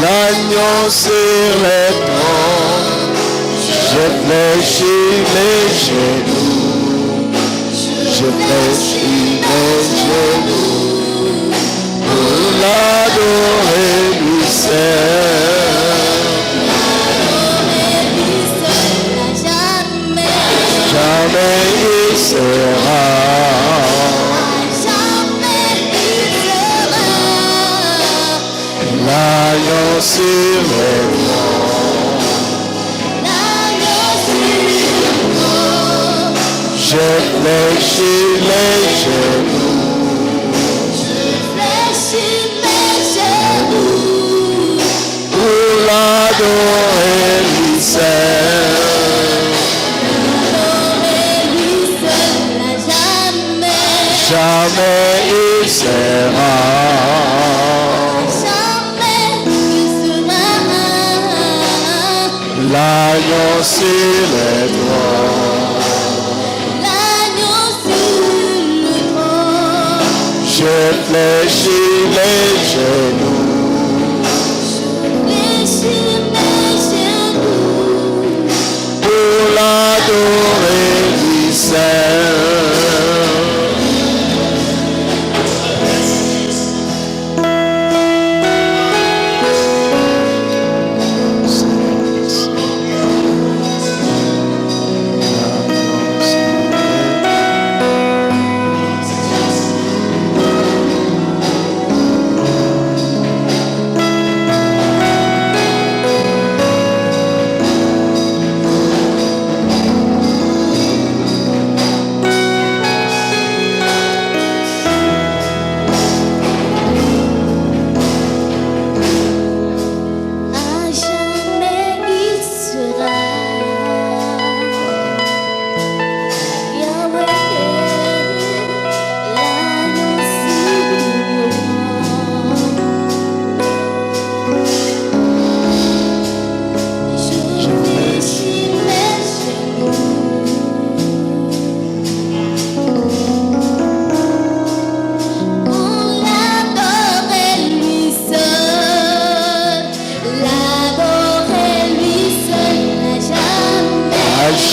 l'agneau sur les troncs. Je fléchis les genoux, je fléchis les genoux pour l'adorer lui seul. Jamais il sera, l'agneau sur les troncs. Je fléchis les genoux, pour l'adorer lui seul. Jamais il sera, l'agneau sur les troncs. Je fléchis les genoux, pour l'adorer lui seul.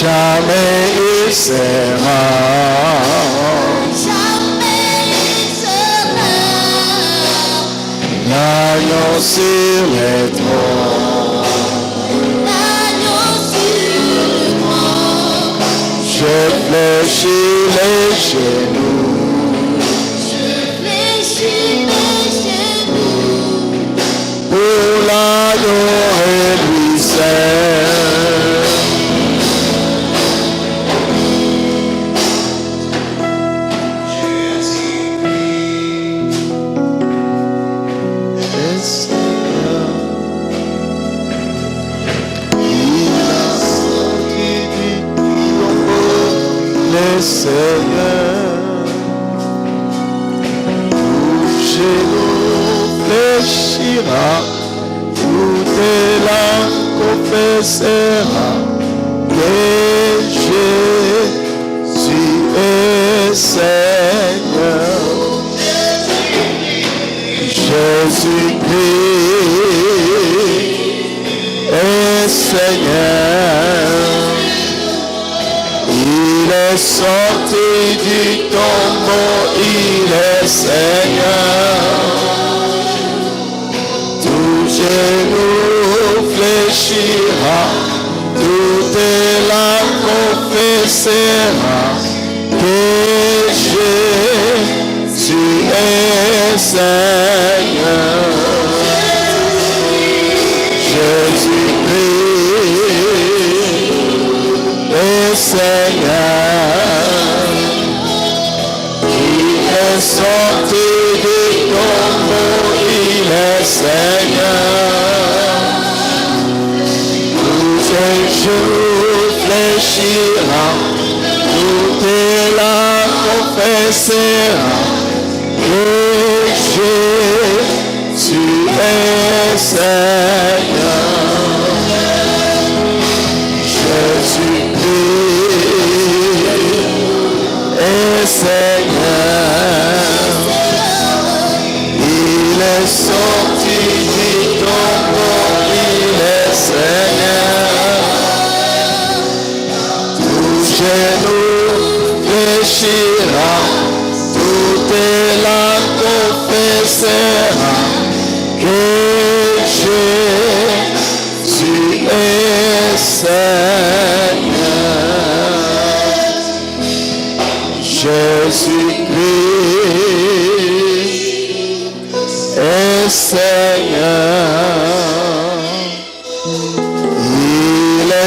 Jamais il sera, l'agneau sur les troncs. Je fléchis les genoux, pour l'adorer lui seul. Seigneur, tout genou fléchira, toute langue confessera que Jésus est Seigneur. Jésus-Christ est Seigneur. Il est sorti du tombeau, il est Seigneur. Tout genou fléchira, toute langue confessera que Jésus est Seigneur. Jésus-Christ est Seigneur. Il est sorti du tombeau, il est Seigneur. Tout genou fléchira, toute langue confessera que Jésus est Seigneur. Jésus-Christ est Seigneur. Il est sorti du tombeau,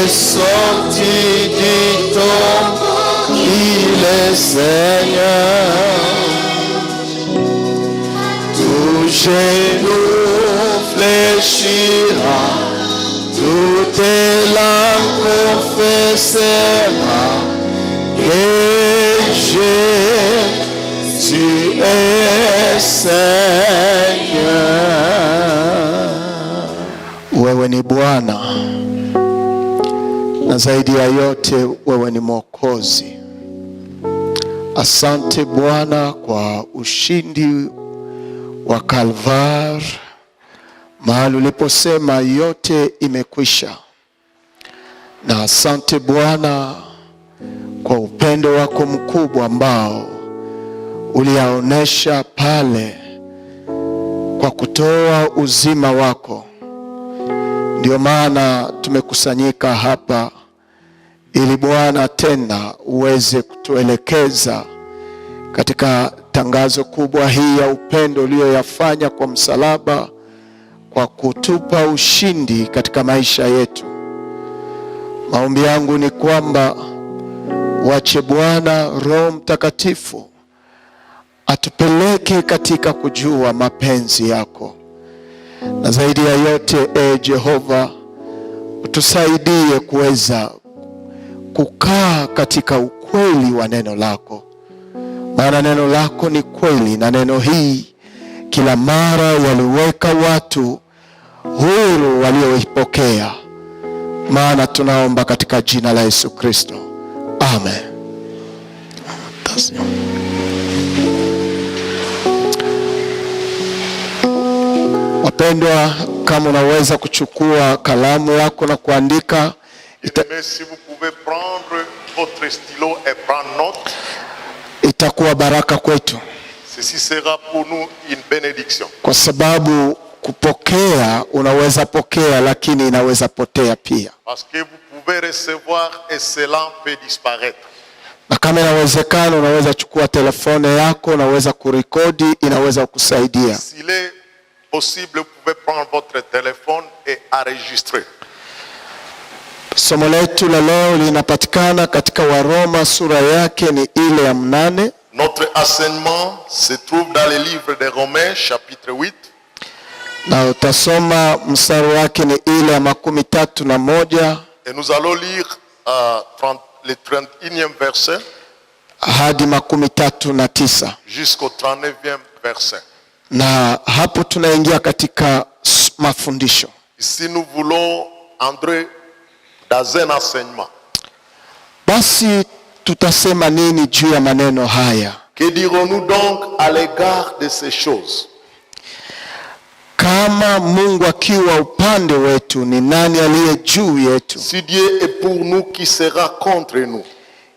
est sorti du tombeau, il est Seigneur. Tout genou fléchira, toute langue confessera que Jésus est Seigneur. Wewe ni Bwana, na zaidi ya yote wewe ni Mwokozi. Asante Bwana kwa ushindi wa Kalvari, mahali uliposema yote imekwisha. Na asante Bwana kwa upendo wako mkubwa ambao uliaonesha pale kwa kutoa uzima wako. Ndio maana tumekusanyika hapa ili Bwana tena uweze kutuelekeza katika tangazo kubwa hii ya upendo ulioyafanya kwa msalaba, kwa kutupa ushindi katika maisha yetu. Maombi yangu ni kwamba wache Bwana Roho Mtakatifu atupeleke katika kujua mapenzi yako. Na zaidi ya yote, Jehova, utusaidie kuweza kukaa katika ukweli wa neno lako. Maana neno lako ni kweli, na neno hii kila mara yaliweka watu huru walioipokea. Maana tunaomba katika jina la Yesu Kristo. Amen. Wapendwa, kama unaweza kuchukua kalamu yako na kuandika, si vous pouvez prendre votre stylo et prendre note. Itakuwa baraka kwetu. Ceci sera pour nous une bénédiction. Kwa sababu kupokea unaweza pokea, lakini inaweza potea pia. Parce que vous pouvez recevoir et cela peut disparaître. Na kama inawezekana unaweza chukua telefone yako, unaweza kurekodi, inaweza kusaidia. S'il est possible, vous pouvez prendre votre téléphone et enregistrer. Somo letu la leo linapatikana katika Waroma sura yake ni ile ya 8. Notre enseignement se trouve dans le livre de Romains chapitre 8. Na utasoma mstari wake ni ile ya 31. Et nous allons lire le 31e verset hadi 39 jusqu'au 39e verset. Na hapo tunaingia katika mafundisho. Ici nous voulons entrer dans un enseignement. Basi tutasema nini juu ya maneno haya? Que dirons-nous donc à l'égard de ces choses? Kama Mungu akiwa upande wetu, ni nani aliye juu yetu? Si Dieu est pour nous, qui sera contre nous?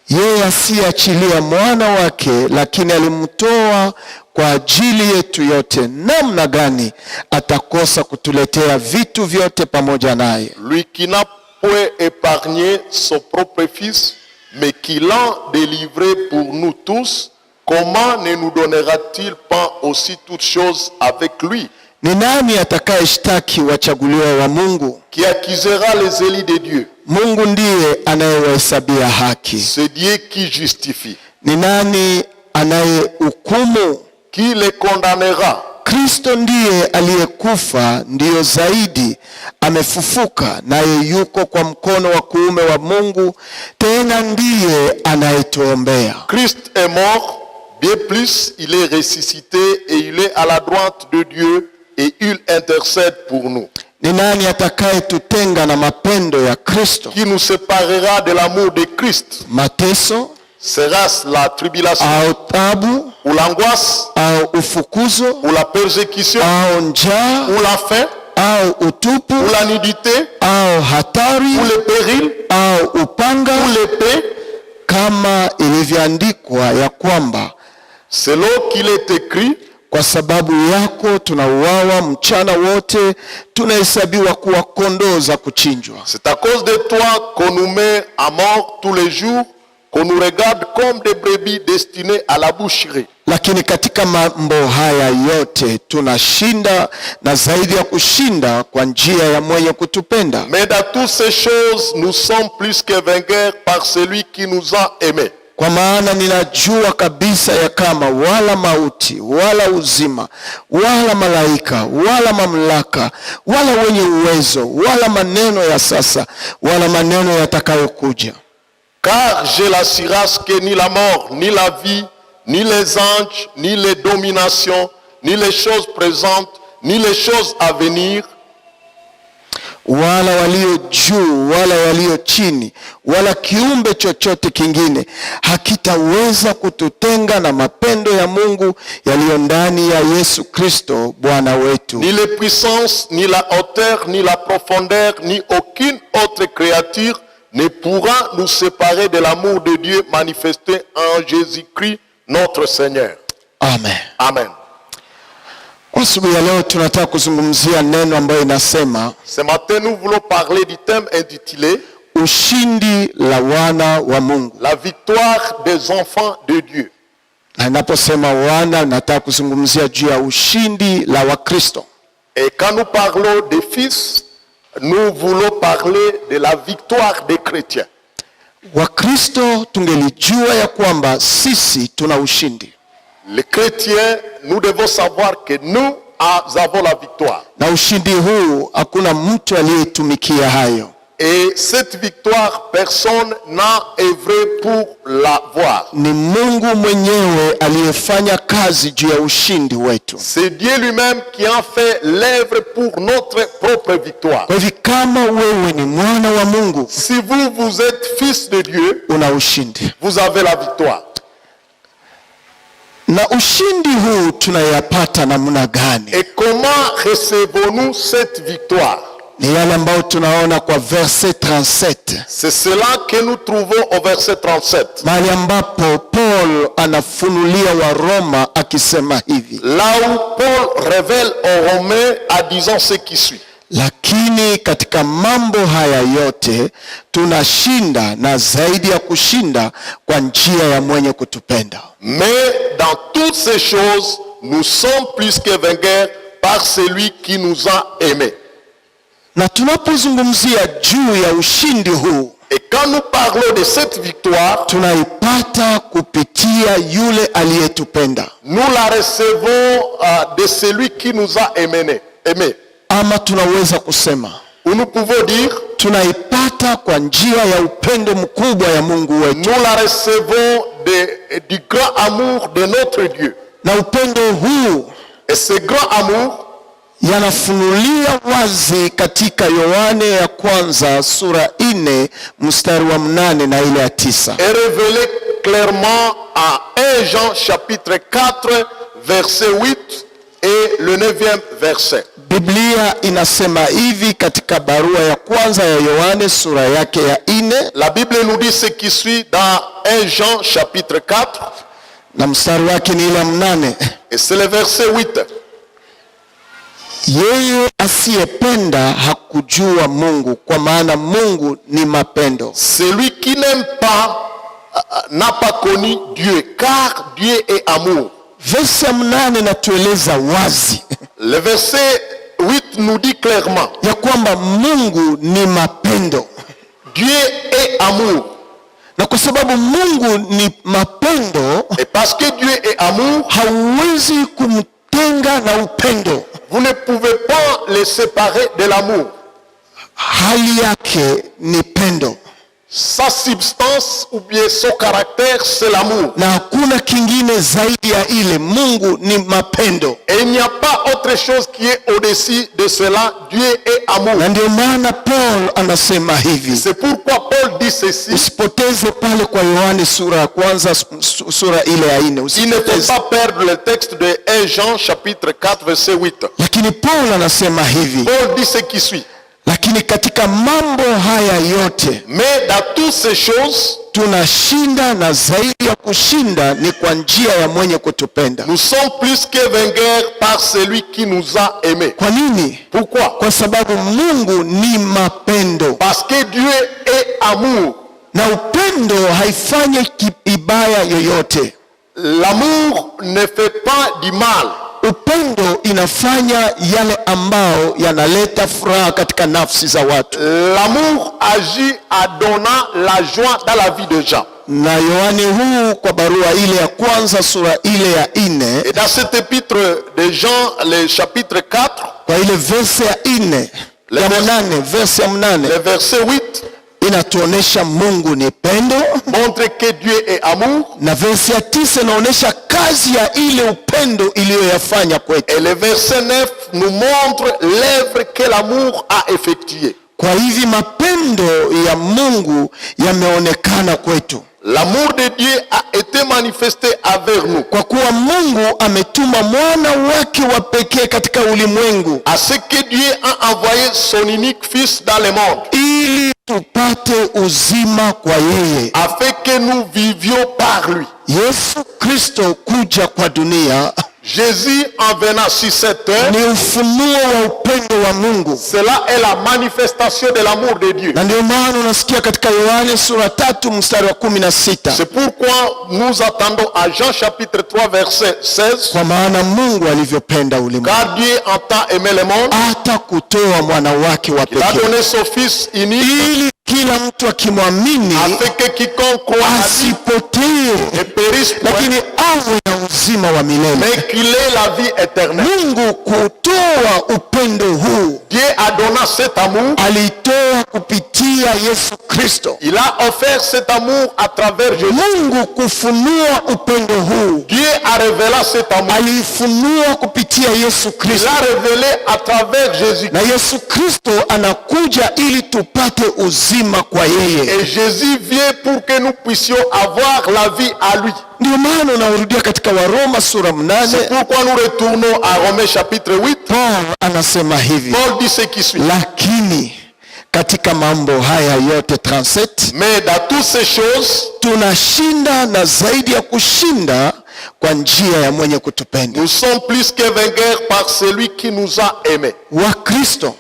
Yeye asiachilia mwana wake, lakini alimtoa kwa ajili yetu yote, namna gani atakosa kutuletea vitu vyote pamoja naye? Lui qui n'a point épargné son propre fils, mais qui l'a délivré pour nous tous, comment ne nous donnera-t-il pas aussi toutes choses avec lui? Ni nani atakayeshtaki wachaguliwa wa Mungu? Qui accusera les élus de Dieu? Mungu ndiye anayewahesabia haki. C'est Dieu qui justifie. Ni nani anayehukumu? Qui les condamnera? Kristo ndiye aliyekufa, ndiyo zaidi amefufuka, naye yuko kwa mkono wa kuume wa Mungu, tena ndiye anayetuombea. Christ est mort, bien plus il est ressuscité et il est à la droite de Dieu et il intercède pour nous. Ni nani atakayetutenga na mapendo ya Kristo? Qui nous séparera de l'amour de Christ? Mateso? Sera-ce la tribulation? Au tabu? Ou l'angoisse? Au ufukuzo? Ou la persécution? Au njaa? Ou la faim? Au utupu? Ou la nudité? Au hatari? Ou le péril? Au upanga? Ou l'épée? Kama ilivyoandikwa ya kwamba, selon qu'il est écrit, kwa sababu yako tunauawa mchana wote, tunahesabiwa kuwa kondoo za kuchinjwa. C'est à cause de toi qu'on nous met à mort tous les jours, qu'on nous regarde comme des brebis destinées à la boucherie. Lakini katika mambo haya yote tunashinda na zaidi ya kushinda kwa njia ya mwenye kutupenda. Mais dans toutes ces choses, nous sommes plus que vainqueurs par celui qui nous a aimés. Kwa maana ninajua kabisa ya kama wala mauti, wala uzima, wala malaika, wala mamlaka, wala wenye uwezo, wala maneno ya sasa, wala maneno yatakayokuja. Car j'ai l'assurance que ni la mort, ni la vie, ni les anges, ni les dominations, ni les choses présentes, ni les choses à venir, wala walio juu, wala walio chini, wala kiumbe chochote kingine hakitaweza kututenga na mapendo ya Mungu yaliyo ndani ya Yesu Kristo Bwana wetu. Ni les puissances, ni la hauteur, ni la profondeur, ni aucune autre créature ne pourra nous séparer de l'amour de Dieu manifesté en Jésus-Christ notre Seigneur. Amen. Amen. Kwa asubuhi ya leo tunataka kuzungumzia neno ambayo inasema, Ce matin nous voulons parler du thème intitulé ushindi la wana wa Mungu. La victoire des enfants de Dieu. Na ninaposema wana, nataka kuzungumzia juu ya ushindi la Wakristo. Et quand nous parlons des fils, nous voulons parler de la victoire des chrétiens. Wakristo tungelijua ya kwamba sisi tuna ushindi. Les chrétiens, nous devons savoir que nous avons la victoire. Na ushindi huu hakuna mtu aliyetumikia hayo. Et cette victoire, personne n'a œuvré pour l'avoir. Ni Mungu mwenyewe aliyefanya kazi juu ya ushindi wetu. C'est Dieu lui-même qui a fait l'œuvre pour notre propre victoire. Kwa hivyo kama wewe ni mwana wa Mungu, Si vous êtes fils de Dieu, una ushindi. vous avez la victoire. Na ushindi huu tunayapata namna gani? Et comment recevons-nous cette victoire? Ni yale ambayo tunaona kwa verset 37. C'est cela que nous trouvons au verset 37. Mahali ambapo Paul anafunulia wa Roma akisema hivi. Là où Paul révèle aux Romains en disant ce qui suit. Lakini katika mambo haya yote tunashinda na zaidi ya kushinda kwa njia ya mwenye kutupenda. Mais dans toutes ces choses, nous sommes plus que vainqueurs par celui qui nous a aimés. Na tunapozungumzia juu ya ushindi huu, Et quand nous parlons de cette victoire, tunaipata kupitia yule aliyetupenda. nous la recevons de celui qui nous a aimés. Ama tunaweza kusema, Ou nous pouvons dire, tunaipata kwa njia ya upendo mkubwa ya Mungu wetu. nous la recevons du grand amour de notre Dieu. Na upendo huu Et ce grand amour yanafunulia wazi katika Yohane ya kwanza sura 4 mstari wa 8 na ile ya 9. est révélé clairement à 1 Jean chapitre 4 verset 8 et le 9e verset. Biblia inasema hivi katika barua ya kwanza ya Yohane sura yake ya 4. La Bible nous dit ce qui suit dans 1 Jean chapitre 4 na mstari wake ni ile 8. et c'est le verset 8. Yeye asiyependa hakujua Mungu, kwa maana Mungu ni mapendo. Celui qui n'aime pas n'a pas connu Dieu, car Dieu est amour. Verse 8 natueleza wazi Le verset 8 nous dit clairement, ya kwamba Mungu ni mapendo. Dieu est amour. Na kwa sababu Mungu ni mapendo, Et parce que Dieu est amour, hauwezi kumtenga na upendo. vous ne pouvez pas les séparer de l'amour. Hali yake ni pendo. Sa substance ou bien son caractère, c'est l'amour. Na hakuna kingine zaidi ya ile. Mungu ni mapendo. Et il n'y a pas autre chose qui est au-dessus de cela. Dieu est amour. Na ndio maana Paul anasema hivi. C'est pourquoi Paul dit ceci. Usipoteze pale kwa Yohane sura ya kwanza sura ile ya 4. Il ne faut pas perdre le texte de 1 Jean chapitre 4 verset 8. Lakini Paul anasema hivi. Paul dit ce qui suit. Lakini katika mambo haya yote, mais dans toutes ces choses, tunashinda na zaidi ya kushinda ni kwa njia ya mwenye kutupenda. Nous sommes plus que vainqueurs par celui qui nous a aimés. Kwa nini? Pourquoi? Kwa sababu Mungu ni mapendo. Parce que Dieu est amour. na upendo haifanyi ibaya yoyote. L'amour ne fait pas du mal. Upendo inafanya yale ambao yanaleta furaha katika nafsi za watu. L'amour agit en donnant la joie dans la vie de gens. Na Yohane huu kwa barua ile ya kwanza sura ile ya 4, et dans cet épître de Jean, le chapitre 4, kwa ile verse ya 4 ya 8, verse ya 8, le verset 8, inatuonesha Mungu ni pendo, montre que Dieu est amour. Na verse ya 9 inaonesha kazi ya ile upendo iliyoyafanya kwetu. Et le verset 9 nous montre l'œuvre que l'amour a effectuée. Kwa hivi mapendo ya Mungu yameonekana kwetu. L'amour de Dieu a été manifesté envers nous. Kwa kuwa Mungu ametuma mwana wake wa pekee katika ulimwengu, À ce que Dieu a envoyé son unique fils dans le monde, ili tupate uzima kwa yeye. afin que nous vivions par lui. Yesu Kristo kuja kwa dunia Jésus en venant sur cette terre, ni ufunuo wa upendo wa Mungu. cela est la manifestation de l'amour de Dieu. Na ndio maana unasikia katika Yohane sura 3 mstari wa 16, C'est pourquoi nous attendons à Jean chapitre 3 verset 16. kwa maana Mungu alivyopenda ulimwengu Car Dieu a tant aimé le monde, hata kutoa mwana wake wa il a pekee, donné son fils unique, ili kila mtu akimwamini afin que quiconque croit à lui asipotee, ne périsse point, lakini awe na uzima wa milele. mais qu'il ait la vie éternelle. Mungu kutoa upendo huu Dieu a donné cet amour, alitoa kupitia Yesu Kristo. il a offert cet amour à travers Jésus. Mungu kufunua upendo huu Dieu a révélé cet amour, alifunua kupitia Yesu il Kristo, a révélé à travers Jésus. na Yesu Kristo anakuja ili tupate uzima kwa yeye. Et Jésus vient pour que nous puissions avoir la vie à lui. Ndio maana unarudia katika Waroma sura 8, C'est pourquoi nous retournons à Romains chapitre 8. Paul anasema hivi, Paul dit ce qui suit. lakini katika mambo haya yote 37, Mais dans toutes ces choses, tunashinda na zaidi ya kushinda kwa njia ya mwenye kutupenda. nous sommes plus que vainqueurs par celui qui nous a aimés. Wakristo,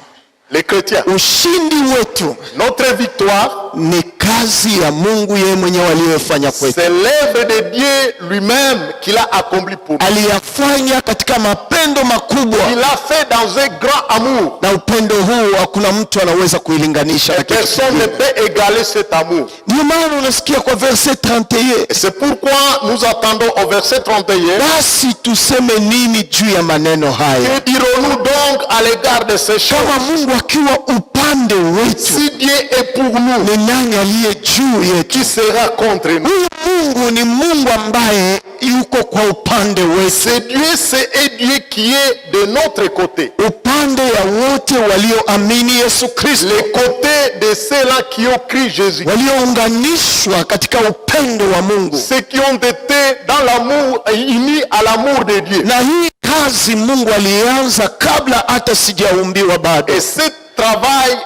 Les chrétiens, ushindi wetu notre victoire, ni kazi ya Mungu yeye mwenyewe aliyofanya kwetu. c'est l'œuvre de Dieu lui-même qu'il a accompli pour nous. Aliyafanya katika mapendo makubwa, Il l'a fait dans un grand amour. na upendo huu hakuna mtu anaweza kuilinganisha na Et kitu personne ne kingine. peut égaler cet amour. Ndio maana unasikia kwa verset 31, Et c'est pourquoi nous attendons au verset 31. basi tuseme nini juu ya maneno haya? Que dirons-nous donc à l'égard de ces Kama choses? Mungu akiwa upande wetu, Si Dieu est pour nous, ni nani aliye juu yetu? qui sera contre nous? Huyu Mungu ni Mungu ambaye yuko kwa upande wetu, C'est Dieu, c'est Dieu qui est de notre côté. upande ya wote walioamini Yesu Kristo, Les côtés de ceux-là qui ont cru Jésus. waliounganishwa katika upendo wa Mungu. Ceux qui ont été dans l'amour, unis à l'amour de Dieu. Na hii kazi Mungu alianza kabla hata sijaumbiwa bado. Et ce travail,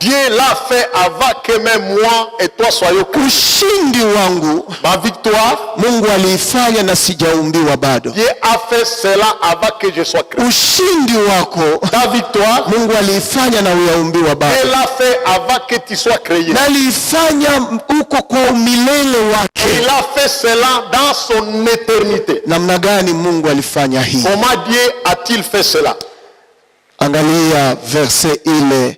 Dieu l'a fait avant que même moi et toi soyons cru. Ushindi wangu Ma victoire, Mungu aliifanya na sijaumbiwa bado. Dieu a fait cela avant que je sois créé. Ushindi wako Ta victoire, Mungu aliifanya na uyaumbiwa Dieu bado, l'a fait avant que tu sois créé. na aliifanya huko kwa umilele Et wake. il a fait cela dans son éternité. Namna gani Mungu alifanya hii? Comment Dieu a-t-il fait cela? Angalia verse ile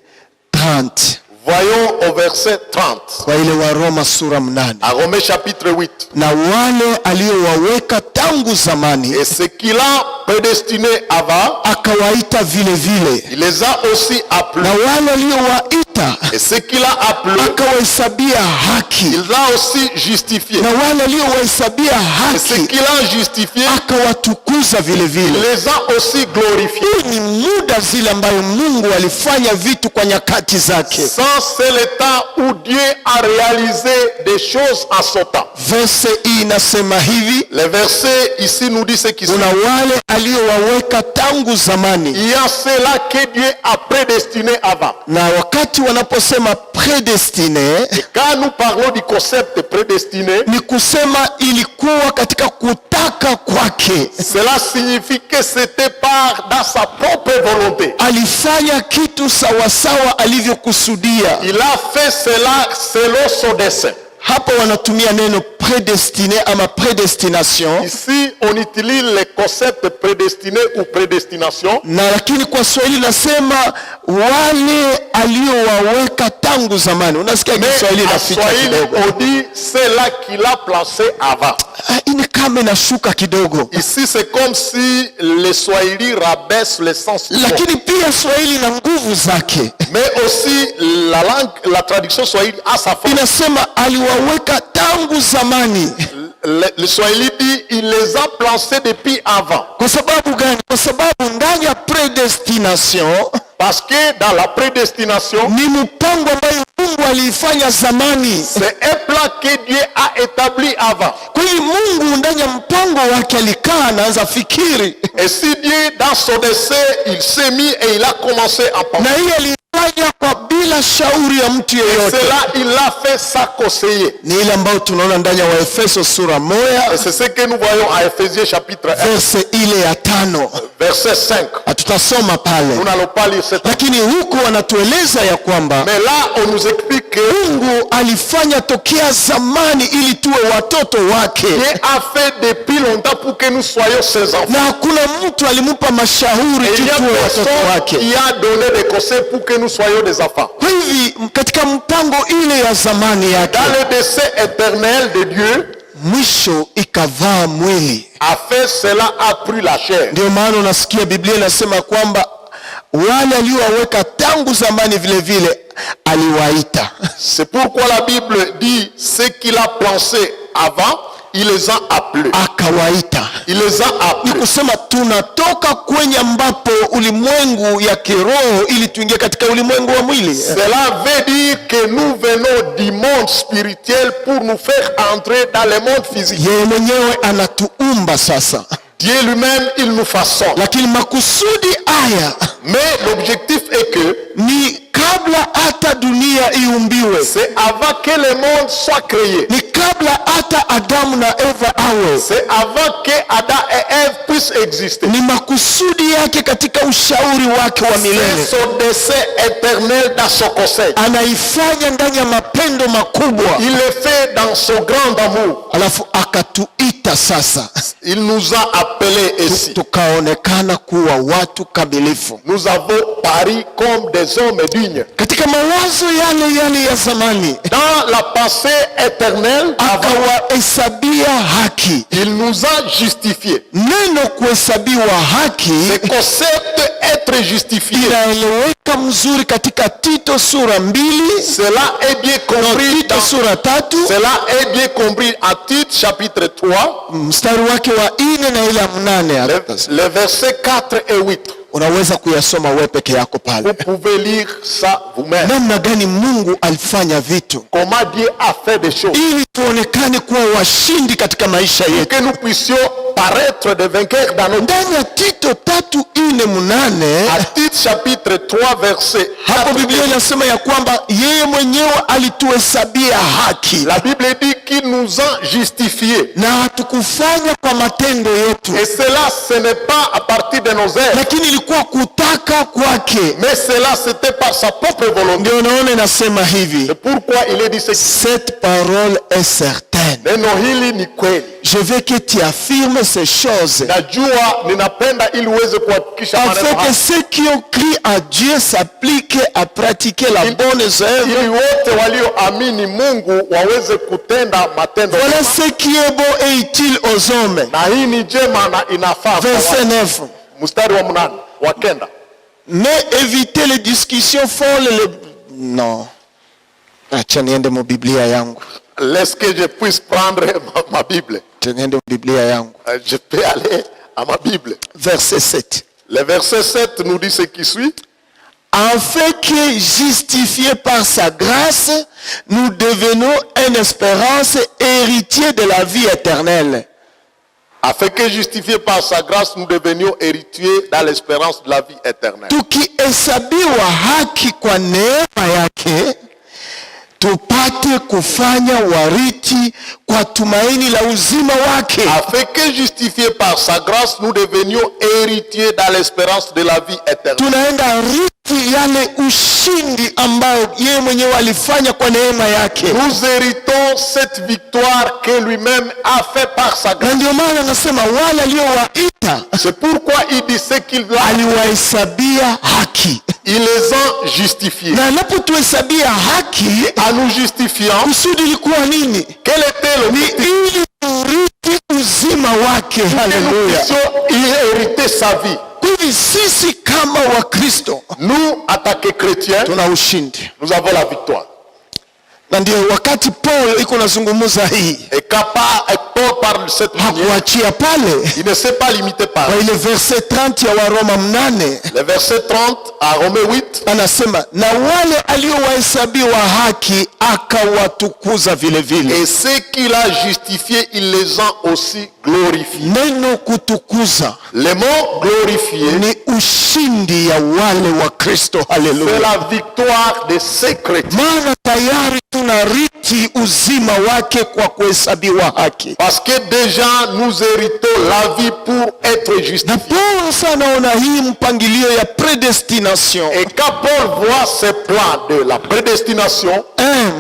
30 Voyons au verset 30. kwa ile wa Roma sura 8. À Romains chapitre 8. Na wale aliowaweka tangu zamani Et ce qu'il a prédestiné avant, akawaita vile vile, il les a aussi appelés. na wale aliowaita Et ce qu'il a appelé, akawahesabia haki, il l'a aussi justifié. na wale aliowahesabia Et ce haki qu'il a justifié, akawatukuza vile il vile. les a aussi glorifiés. Hii ni muda zile ambayo Mungu alifanya vitu kwa nyakati zake. C'est le temps où Dieu a réalisé des choses en son temps. Verse hii inasema hivi, Le verset ici nous dit ce qui suit. kuna wale aliowaweka tangu zamani. Il y a ceux-là que Dieu a prédestiné avant. Na wakati wanaposema predestine, Quand nous parlons du concept de prédestiné, ni kusema ilikuwa katika kutaka kwake. cela signifie que c'était par dans sa propre volonté. Alifanya kitu sawasawa alivyokusudia. Il a fait cela selon son dessein. Hapa wanatumia neno prédestiné ama prédestination. Ici, on utilise le concept prédestiné ou prédestination. Na lakini kwa Swahili nasema wale aliowaweka tangu zamani. Unasikia Kiswahili na ficha kidogo. On dit c'est là qu'il a placé avant. Ini kama inashuka kidogo. Ici c'est comme si le Swahili rabaisse le sens. Lakini pia Swahili na nguvu zake. Mais aussi la langue, la traduction Swahili a sa force. Inasema aliwaweka tangu zamani. Le Swahili dit il les a placés depuis avant. Kwa sababu gani? Kwa sababu ndani ya predestination, parce que dans la prédestination, ni mpango ambao Mungu alifanya zamani. C'est un plan que Dieu a établi avant. Kwa hiyo Mungu ndani ya mpango wake alikaa anaanza fikiri. Et si Dieu dans son dessein, il s'est mis et il a commencé à penser. Na hiyo alifanya kwa bila shauri ya mtu yeyote. C'est là il l'a fait sans conseiller. Ni ile ambayo tunaona ndani ya Waefeso sura 1. Et c'est ce que nous voyons à Ephésiens chapitre 1. Verset ile ya 5. Verset 5. Hatutasoma pale. Nous n'allons pas lire cette. Lakini huko wanatueleza ya kwamba mais là on nous explique que Mungu alifanya tokea zamani ili tuwe watoto wake. Dieu a fait depuis longtemps pour que nous soyons ses enfants. Na hakuna mtu alimupa mashauri tuwe watoto wake. Il a donné des conseils pour que nous soyons des enfants. Kwa hivi katika mpango ile ya zamani yake, dans le dessein éternel de Dieu, mwisho ikavaa mwili. A fait cela a pris la chair. Ndio maana unasikia Biblia inasema kwamba wale aliowaweka tangu zamani vile vile aliwaita. C'est pourquoi la Bible dit ce qu'il a pensé avant, il les a appelés. Akawaita. Il les a appelés. Ni kusema tunatoka kwenye ambapo ulimwengu ya kiroho ili tuingie katika ulimwengu wa mwili. Cela veut dire que nous venons du monde spirituel pour nous faire entrer dans le monde physique. Yeye mwenyewe anatuumba sasa. Dieu lui-même il nous façonne. Lakini makusudi haya, mais l'objectif est que ni kabla hata dunia iumbiwe. C'est avant que le monde soit créé. Ni kabla hata Adamu na Eva awe. C'est avant que Adam et Ève puissent exister. Ni makusudi yake katika ushauri wake wa milele. C'est son dessein éternel dans son conseil. Anaifanya ndani ya mapendo makubwa. Il le fait dans son grand amour. Alafu akatuita sasa. Il nous a appelés ici. Tukaonekana kuwa watu kamilifu. Nous avons paru comme des hommes dignes. Katika mawazo yale ya zamani, dans la pensée éternelle, akawahesabia haki. Il nous a justifiés. Neno kuhesabiwa haki, le concept être justifié, inaeleweka mzuri katika Tito sura 2. Cela est bien compris Tito sura 3. Cela est bien compris à Tite chapitre 3. Mstari wake wa 4 na ile 8. Les versets 4 et 8. Unaweza kuyasoma wewe peke yako pale. Vous pouvez lire ça vous-même. Namna gani Mungu alifanya vitu. Comment Dieu a fait des choses. Ili tuonekane kuwa washindi katika maisha yetu. Que nous puissions paraître des vainqueurs dans nos. Ndani ya Tito 3:4. À Tite chapitre 3 verset. Hapo Biblia inasema ya kwamba yeye mwenyewe alituhesabia haki. La Bible dit qu'il nous a justifiés. Na hatukufanya kwa matendo yetu. Et cela ce n'est pas à partir de nos œuvres. Lakini ilikuwa kutaka kwake. Mais cela c'était par sa propre volonté. Ndio naona inasema hivi. C'est pourquoi il est dit cette parole est certaine. Neno hili ni kweli. Je veux que tu affirmes ces choses. Najua ninapenda ili uweze kuhakikisha maneno haya. Afin que ceux qui ont cru à Dieu s'appliquent à pratiquer la bonne œuvre. Ili wote walioamini Mungu waweze kutenda matendo. Voilà ce qui est bon et utile aux hommes. Na hii ni jema na inafaa. Verset 9. Mstari wa 8 wa 9. Mais évitez les discussions folles. Non. Acha niende mo Biblia yangu. Laisse que je puisse prendre ma Bible. Niende mo Biblia yangu. Je peux aller à ma Bible. Verset 7. Le verset 7 nous dit ce qui suit. Afin que, justifiés par sa grâce, nous devenons une espérance héritier de la vie éternelle. Afin que, justifiés par sa grâce, nous devenions héritiers dans l'espérance de la vie éternelle. Tukihesabiwa haki kwa neema yake, tupate kufanya warithi kwa tumaini la uzima wake. Afin que, justifiés par sa grâce, nous devenions héritiers dans l'espérance de la vie éternelle. Tunaenda rithi yale ushindi ambao yeye mwenyewe alifanya kwa neema yake. Nous héritons cette victoire que lui-même a fait par sa grâce. Na ndio maana anasema wale aliowaita, C'est pourquoi il dit ce qu'il a, aliwahesabia haki. il les a justifiés. Na anapotuhesabia haki, En nous justifiant, kusudi likuwa nini? quel était le Ni but? ili turithi uzima wake. Que nous Haleluya. puissions y hériter sa vie. Hivi sisi kama Wakristo Nous, en tant que chrétiens, tuna ushindi. nous avons la victoire. Na ndio wakati Paul iko nazungumza hii, Et quand Paul parle de cette manière, hakuachia pale il ne s'est pas limité par kwa ile verset 30 ya Waroma 8, le verset 30 à Romains 8. anasema na wale aliowahesabiwa haki akawatukuza vile vile. Et ceux qu'il a justifiés, il les a aussi glorifiés. Neno kutukuza Le mot glorifié, ni ushindi ya wale wa Kristo. c'est Haleluya. la victoire de ces chrétiens. Maana tayari tunarithi uzima wake kwa kuhesabiwa haki. Parce que déjà nous héritons la vie pour être Na justifiés. Paulo sana anaona hii mpangilio ya predestination. Et quand Paul voit ce plan de la prédestination,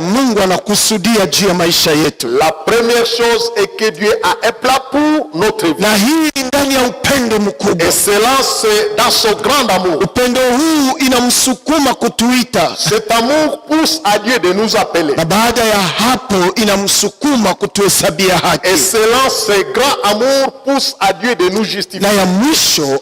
Mungu anakusudia juu ya maisha yetu. la première chose est que Dieu a un plan pour notre vie. Na hii ndani ya upendo mkubwa. Et cela, c'est dans son grand amour. Upendo huu inamsukuma kutuita. Cet amour pousse à Dieu de nous appeler. Na baada ya hapo inamsukuma kutuhesabia haki. Et cela, ce grand amour pousse à Dieu de nous justifier. Na ya mwisho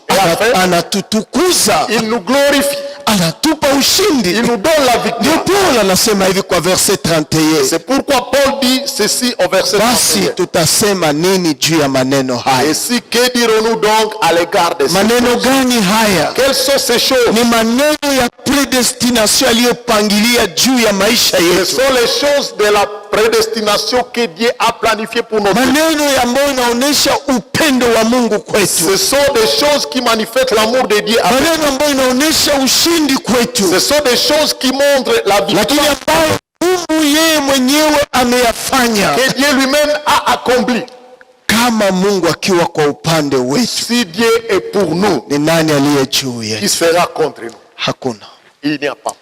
anatutukuza, Il nous glorifie. anatupa ushindi. Il nous donne la Ndio victoire. Paulo anasema hivi kwa verset 31. C'est pourquoi Paul dit ceci au verset Basi 31. tutasema nini juu ya maneno haya? Et si, que dirons-nous donc à l'égard de ces Maneno choses? gani haya? Quelles sont ces choses? Ni maneno ya predestination aliyopangilia juu ya maisha Ce yetu. sont les choses de la prédestination que Dieu a planifié pour notre vie. Maneno ambayo inaonyesha upendo wa Mungu kwetu. Ce sont des choses qui manifestent l'amour de Dieu. Maneno ambayo inaonyesha ushindi kwetu. Ce sont des choses qui montrent la Lakini victoire ambayo Mungu yeye mwenyewe ameyafanya. que Dieu lui-même a accompli. Kama Mungu akiwa kwa upande wetu, Si Dieu est pour nous, ni nani aliye juu qui yetu? sera contre nous? Hakuna. Il n'y a pas.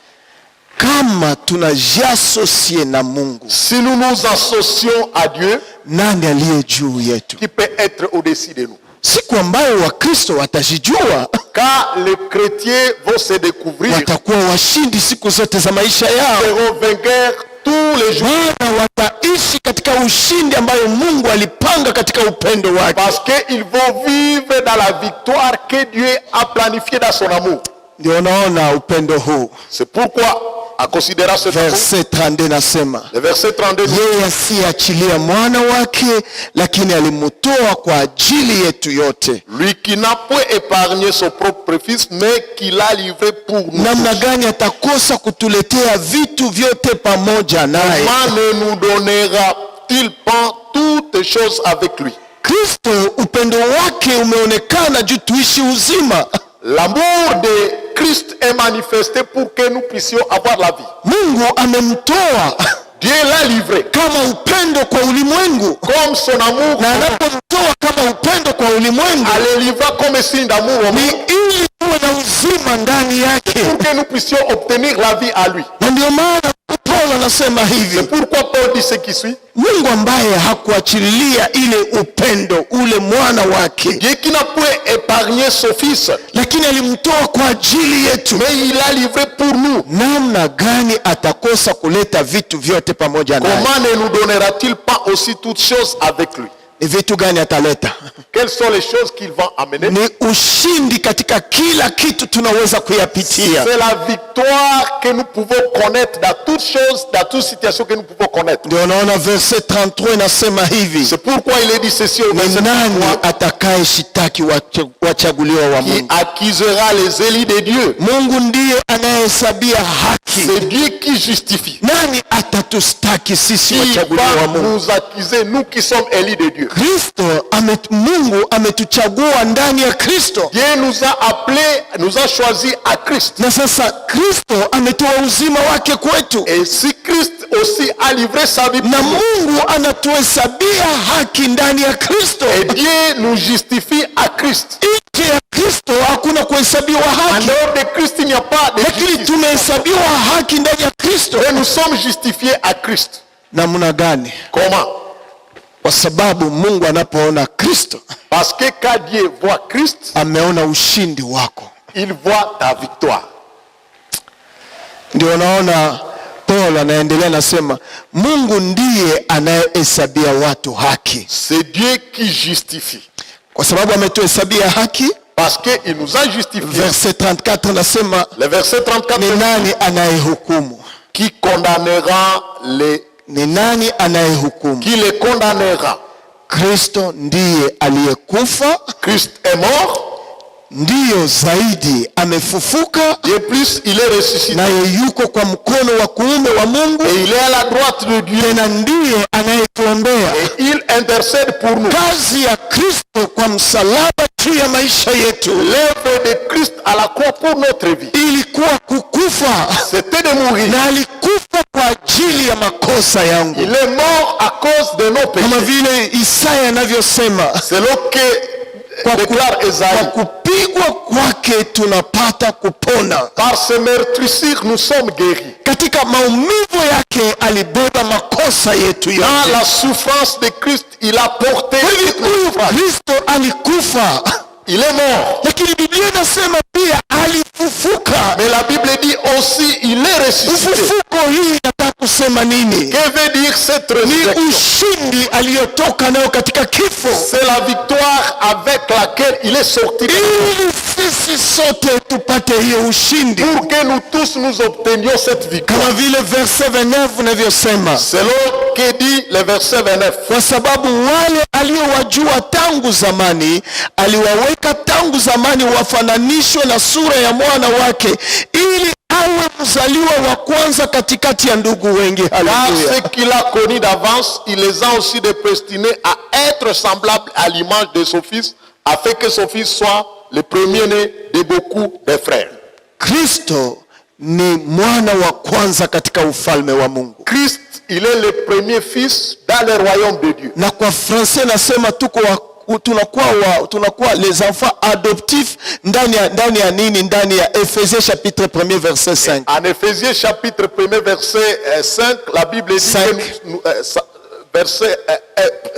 Kama tunajiasosie na Mungu, Si nous nous associons à Dieu, nani aliye juu yetu? qui peut être au-dessus de nous? Siku ambayo Wakristo watajijua, Car les chrétiens vont se découvrir, watakuwa washindi siku zote za maisha yao. seront vainqueurs tous les jours. Maana wataishi katika ushindi ambayo Mungu alipanga katika upendo wake. Parce qu'ils vont vivre dans la victoire que Dieu a planifiée dans son amour. Ndio unaona upendo huu. C'est pourquoi, en considérant ce amour, Verset 32 nasema, le verset 32 dit, yeye asiachilia mwana wake, lakini alimutoa kwa ajili yetu yote. lui qui n'a point épargné son propre fils, mais qui l'a livré pour nous. Namna gani atakosa kutuletea vitu vyote pamoja naye? Comment ne nous donnera-t-il pas toutes choses avec lui? Kristo upendo wake umeonekana juu tuishi uzima. L'amour de Christ est manifesté pour que nous puissions avoir la vie. Mungu amemtoa Dieu l'a livré kama upendo kwa ulimwengu, comme son amour, na anapomtoa kama upendo kwa ulimwengu à le livrer comme signe d'amour au ni monde, ili tuwe na uzima ndani yake. pour que nous puissions obtenir la vie à lui. Na ndio maana Paulo anasema C'est hivi, pourquoi Paul dit ce qui suit. Mungu ambaye hakuachilia ile upendo ule mwana wake, Dieu qui n'a point épargné son fils, lakini alimtoa kwa ajili yetu, mais il l'a livré pour nous. namna gani atakosa kuleta vitu vyote pamoja naye? Comment ne nous donnera-t-il pas aussi toutes choses avec lui? Ni vitu gani ataleta? Quelles sont les choses qu'il va amener? Ni ushindi katika kila kitu tunaweza kuyapitia. C'est la victoire que nous pouvons connaître dans toutes choses, dans toute situation que nous pouvons connaître. Ndio unaona verset 33 inasema hivi, C'est pourquoi il est dit ceci au ni verset nani 33, atakaye shitaki wachaguliwa wa qui Mungu? accusera les élus de Dieu. Mungu ndiye anayehesabia haki. C'est Dieu qui justifie. Nani atatustaki sisi Qui wachaguliwa wa va Mungu? nous accuser, nous qui sommes élus de Dieu? Mungu ametuchagua ndani ya Kristo, Dieu nous a appelés, nous a choisis à Christ. na sasa Kristo ametoa uzima wake kwetu, Et si Christ aussi a livré sa vie pour na nous, Mungu anatuhesabia haki ndani ya Kristo. et Dieu nous justifie à Christ. Nje ya Kristo hakuna kuhesabiwa En haki, dehors de Christ, il n'y a pas de lakini justice. tumehesabiwa haki ndani ya Kristo. Et nous sommes justifiés à Christ. Namna gani? Comment? Kwa sababu Mungu anapoona Kristo, Parce que quand Dieu voit Christ, ameona ushindi wako. il voit ta victoire. Ndio unaona Paul anaendelea nasema, Mungu ndiye anayehesabia watu haki. C'est Dieu qui justifie. Kwa sababu ametuhesabia haki. Parce qu'il nous a justifié. Verset 34 nasema, Le verset 34. ni nani anayehukumu? Qui condamnera les... Ni nani anayehukumu? Qui les condamnera? Kristo ndiye aliyekufa, Christ est mort. ndiyo zaidi amefufuka, Et plus il est ressuscité. naye yuko kwa mkono wa kuume wa Mungu, Et il est à la droite de Dieu. tena ndiye anayetuombea. Et il intercède pour nous. Kazi ya Kristo kwa msalaba juu ya maisha yetu L'œuvre de Christ à la croix pour notre vie, ilikuwa kukufa, c'était de mourir. na alikufa kwa ajili ya makosa yangu, Il est mort à cause de nos kama péchés. vile Isaya anavyosema, C'est là que déclare kwa Esaïe. kupigwa kwake tunapata kupona. Par ses meurtrissures, nous sommes guéris. Katika maumivu yake alibeba makosa yetu Dans yote. la souffrance de Christ, il a porté Hivi toute nos huyu souffrances. Kristo alikufa, Il est mort. lakini Biblia inasema pia alifufuka. Mais la Bible dit aussi, il est ressuscité. Ufufuko hii inataka kusema nini? Que veut dire cette Ni résurrection? ushindi aliyotoka nayo katika kifo, C'est la victoire avec laquelle il est sorti. ili sisi sote tupate hiyo ushindi, Pour que nous tous nous obtenions cette victoire. kama vile verse 29 unavyosema, C'est là que dit le verset 29. kwa sababu wale aliowajua tangu zamani aliwaweka tangu zamani wafananishwe na sura ya mwana wake, ili awe mzaliwa wa kwanza katikati ya ndugu wengi. Car Haleluya! ceux qu'il a connus d'avance, il les a aussi prédestinés à être semblables à l'image de son fils, afin que son fils soit le premier-né de beaucoup de frères. Kristo ni mwana wa kwanza katika ufalme wa Mungu, Christ, il est le premier fils dans le royaume de Dieu. na kwa français nasema tunakuwa les enfants adoptifs ndani ya nini? Ndani ya Ephésiens chapitre 1 verset 5. En Éphésiens chapitre 1 verset 5, la Bible dit 5. que nous,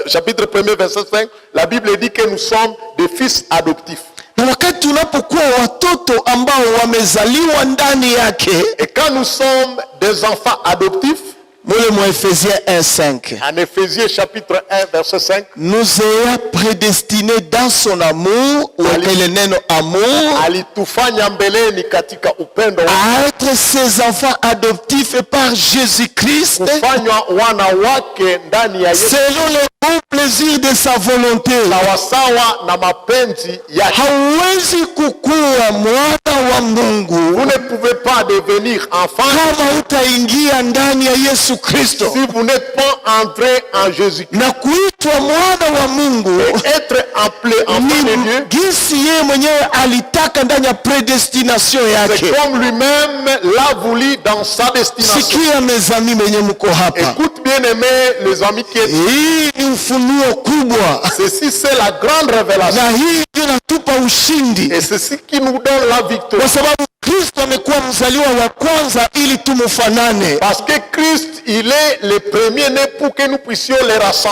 chapitre 1 verset 5, la Bible dit que nous sommes des fils adoptifs. Na wakati tunapokuwa watoto ambao wamezaliwa ndani yake, Et quand nous sommes des enfants adoptifs, mule mwa Ephésiens 1:5, en Éphésiens chapitre 1 verset 5, nous ayant prédestinés dans son amour, uwekele neno amour, alitufanya mbeleni katika upendo wake, à être ses enfants adoptifs par Jésus-Christ, kufanywa wana wake ndani ya Yesu, selon le bon plaisir de sa volonté. sawasawa na mapenzi yake. Hauwezi kukuwa mwana wa Mungu Vous ne pouvez pas devenir enfant kama utaingia ndani ya Yesu Kristo, si vous n'êtes pas entré en Jésus-Christ. na kuitwa mwana wa Mungu Être appelé enfant de ni Dieu, jinsi yeye mwenyewe alitaka ndani ya predestination c'est yake. comme lui-même l'a voulu dans sa destination. Sikia mes amis wenye mko hapa, Écoute bien aimés les amis qui est. hii ni ufunuo kubwa, Ceci c'est la grande révélation. na hii ndio inatupa ushindi, Et c'est ce qui nous donne la victoire. kwa sababu Kristo amekuwa mzaliwa wa kwanza ili tumufanane. Parce que Christ, il est le premier-né pour que nous puissions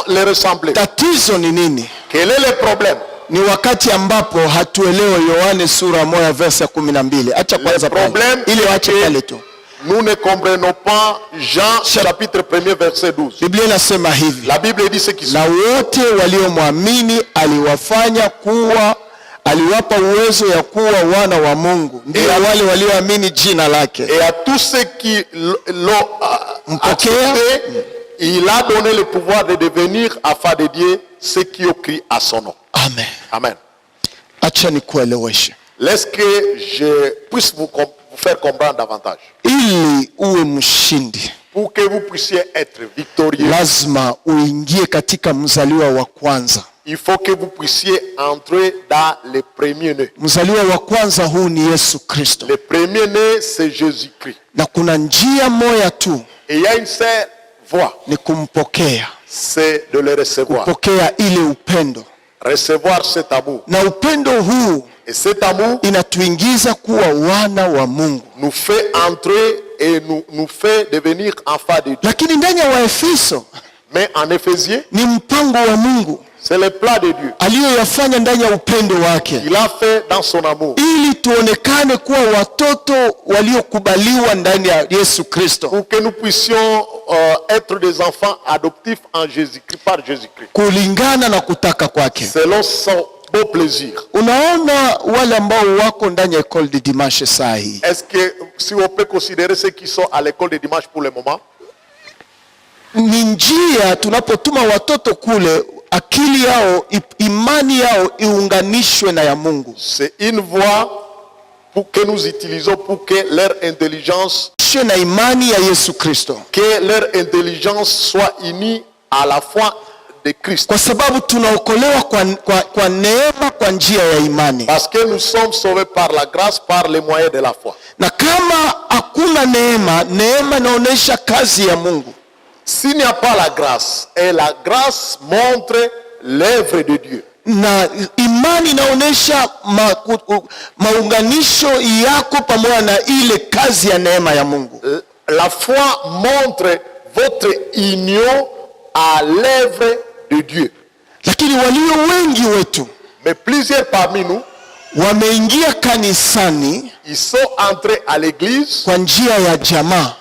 les ressembler. Tatizo ni nini? Quel est le problème? Ni wakati ambapo hatuelewe Yohane sura 1 verse 12. Acha kwanza pale, problème ili waache pale tu. Nous ne comprenons pas Jean chapitre 1 verset 12. Biblia inasema hivi, La Bible dit ce qui suit. na wote waliomwamini aliwapa uwezo ya kuwa wana wa Mungu, ndio wale walioamini jina lake. Et à tous ceux qui l'ont accepté, il a donné le pouvoir de devenir enfants de Dieu, ceux qui ont crié à son nom. Amen. Amen. Acha nikueleweshe, Laisse que je puisse vous faire comprendre davantage. ili uwe mshindi Pour que vous puissiez être victorieux, lazima uingie katika mzaliwa wa kwanza. il faut que vous puissiez entrer dans le premier-né. Mzaliwa wa kwanza huu ni Yesu Kristo, Le premier-né, c'est Jésus-Christ. na kuna njia moja tu, Et il y a une seule voie, ni kumpokea, c'est de le recevoir. kupokea ile upendo, Recevoir cet amour. na upendo huu Et cet amour inatuingiza kuwa wana wa Mungu, nous fait entrer et nous fait devenir enfants de Dieu. Lakini ndani ya Waefeso, mais en Éphésiens, ni mpango wa Mungu c'est le plan de Dieu. aliyoyafanya ndani ya upendo wake, Il a fait dans son amour. ili tuonekane kuwa watoto waliokubaliwa ndani ya Yesu Kristo, Pour que nous puissions être des enfants adoptifs en Jésus-Christ, par Jésus-Christ. kulingana na kutaka kwake. Selon son beau plaisir. Unaona wale ambao wako ndani ya école de dimanche saa hii, Est-ce que si on peut considérer ceux qui sont à l'école de dimanche pour le moment, ni njia tunapotuma watoto kule, akili yao, imani yao iunganishwe na ya Mungu. c'est une voie pour que nous utilisons pour que leur intelligence, na imani ya Yesu Kristo, que leur intelligence soit unie à la foi de Christ. Kwa sababu tunaokolewa kwa neema kwa njia ya imani. Parce que nous sommes sauvés par la grâce, par les moyens de la foi. Na kama hakuna neema, neema inaonyesha kazi ya Mungu. S'il n'y a pas la grâce, et la grâce montre l'œuvre de Dieu. Na imani inaonyesha maunganisho yako pamoja na ile kazi ya neema ya Mungu. La foi montre votre union à l'œuvre de Dieu. Lakini walio wengi wetu, mais plusieurs parmi nous, wameingia kanisani, ils sont entrés à l'église kwa njia ya jamaa,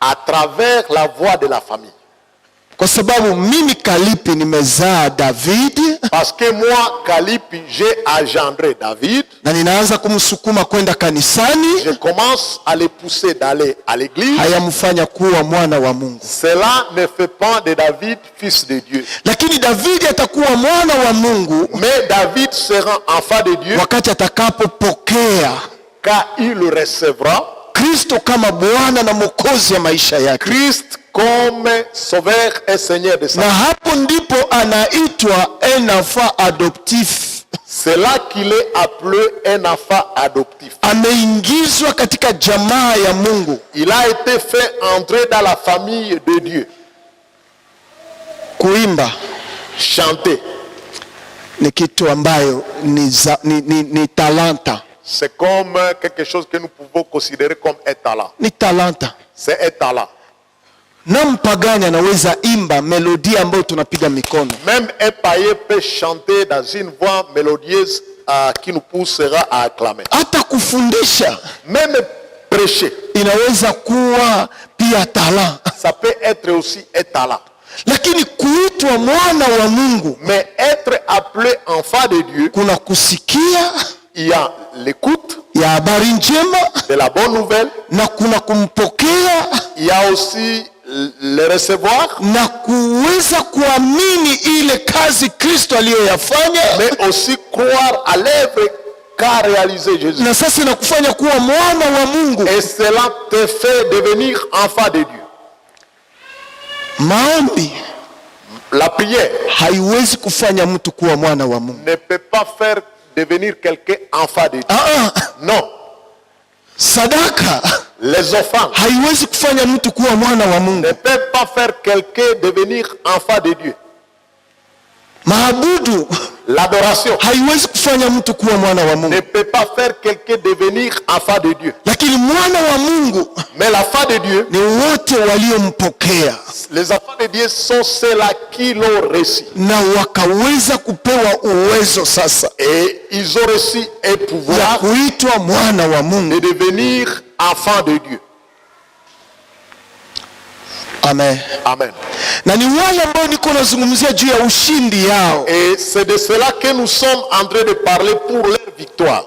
à travers la voie de la famille. Kwa sababu mimi Kalipi nimezaa David, parce que moi Kalipi j'ai engendré David, na ninaanza kumsukuma kwenda kanisani, je commence à le pousser d'aller à l'église, hayamfanya kuwa mwana wa Mungu. Cela ne fait pas de David fils de Dieu. Lakini David atakuwa mwana wa Mungu, mais David sera enfant de Dieu wakati atakapopokea, car il le recevra, Kristo kama Bwana na Mwokozi ya maisha yake, Christ comme sauveur et seigneur de sa vie. Na hapo ndipo anaitwa un enfant adoptif. C'est là qu'il est appelé un enfant adoptif. Ameingizwa katika jamaa ya Mungu. Il a été fait entrer dans la famille de Dieu. Kuimba, chanter, ni kitu ambayo ni talanta. C'est comme quelque chose que nous pouvons considérer comme un talent. Ni talanta. C'est un talent. Na mpagani anaweza imba melodi ambayo tunapiga mikono. Même un païen peut chanter dans une voix mélodieuse qui nous poussera à acclamer. Hata kufundisha, même prêcher, inaweza kuwa pia talent. Ça peut être aussi un talent. Lakini kuitwa mwana wa Mungu, mais être appelé enfant de Dieu, kuna kusikia, il y a l'écoute ya habari njema, de la bonne nouvelle, na kuna kumpokea, il y a aussi le recevoir, na kuweza kuamini ile kazi Kristo aliyoyafanya, mais aussi croire à l'œuvre qu'a réalisé Jésus. Na sasa inakufanya kuwa mwana wa Mungu. Et cela te fait devenir enfant de Dieu. Maombi, la prière, haiwezi kufanya mtu kuwa mwana wa Mungu. Ne peut pas faire devenir quelqu'un enfant de Dieu. Non. Sadaka, les offrandes, haiwezi kufanya mtu kuwa mwana wa Mungu. Ne peut pas faire quelqu'un devenir enfant de Dieu. Maabudu, l'adoration, haiwezi kufanya mtu kuwa mwana wa Mungu. Ne peut pas faire quelqu'un devenir enfant de Dieu. Lakini mwana wa Mungu, mais l'enfant de Dieu, ni wote waliompokea. Les enfants de Dieu sont ceux-là qui l'ont reçu. Na wakaweza kupewa uwezo sasa. Et ils ont reçu un pouvoir ya kuitwa mwana wa Mungu, de devenir enfant de Dieu. Amen. Amen. Na ni wale ambao niko nazungumzia juu ya ushindi yao. Et c'est de cela que nous sommes en train de parler pour leur victoire.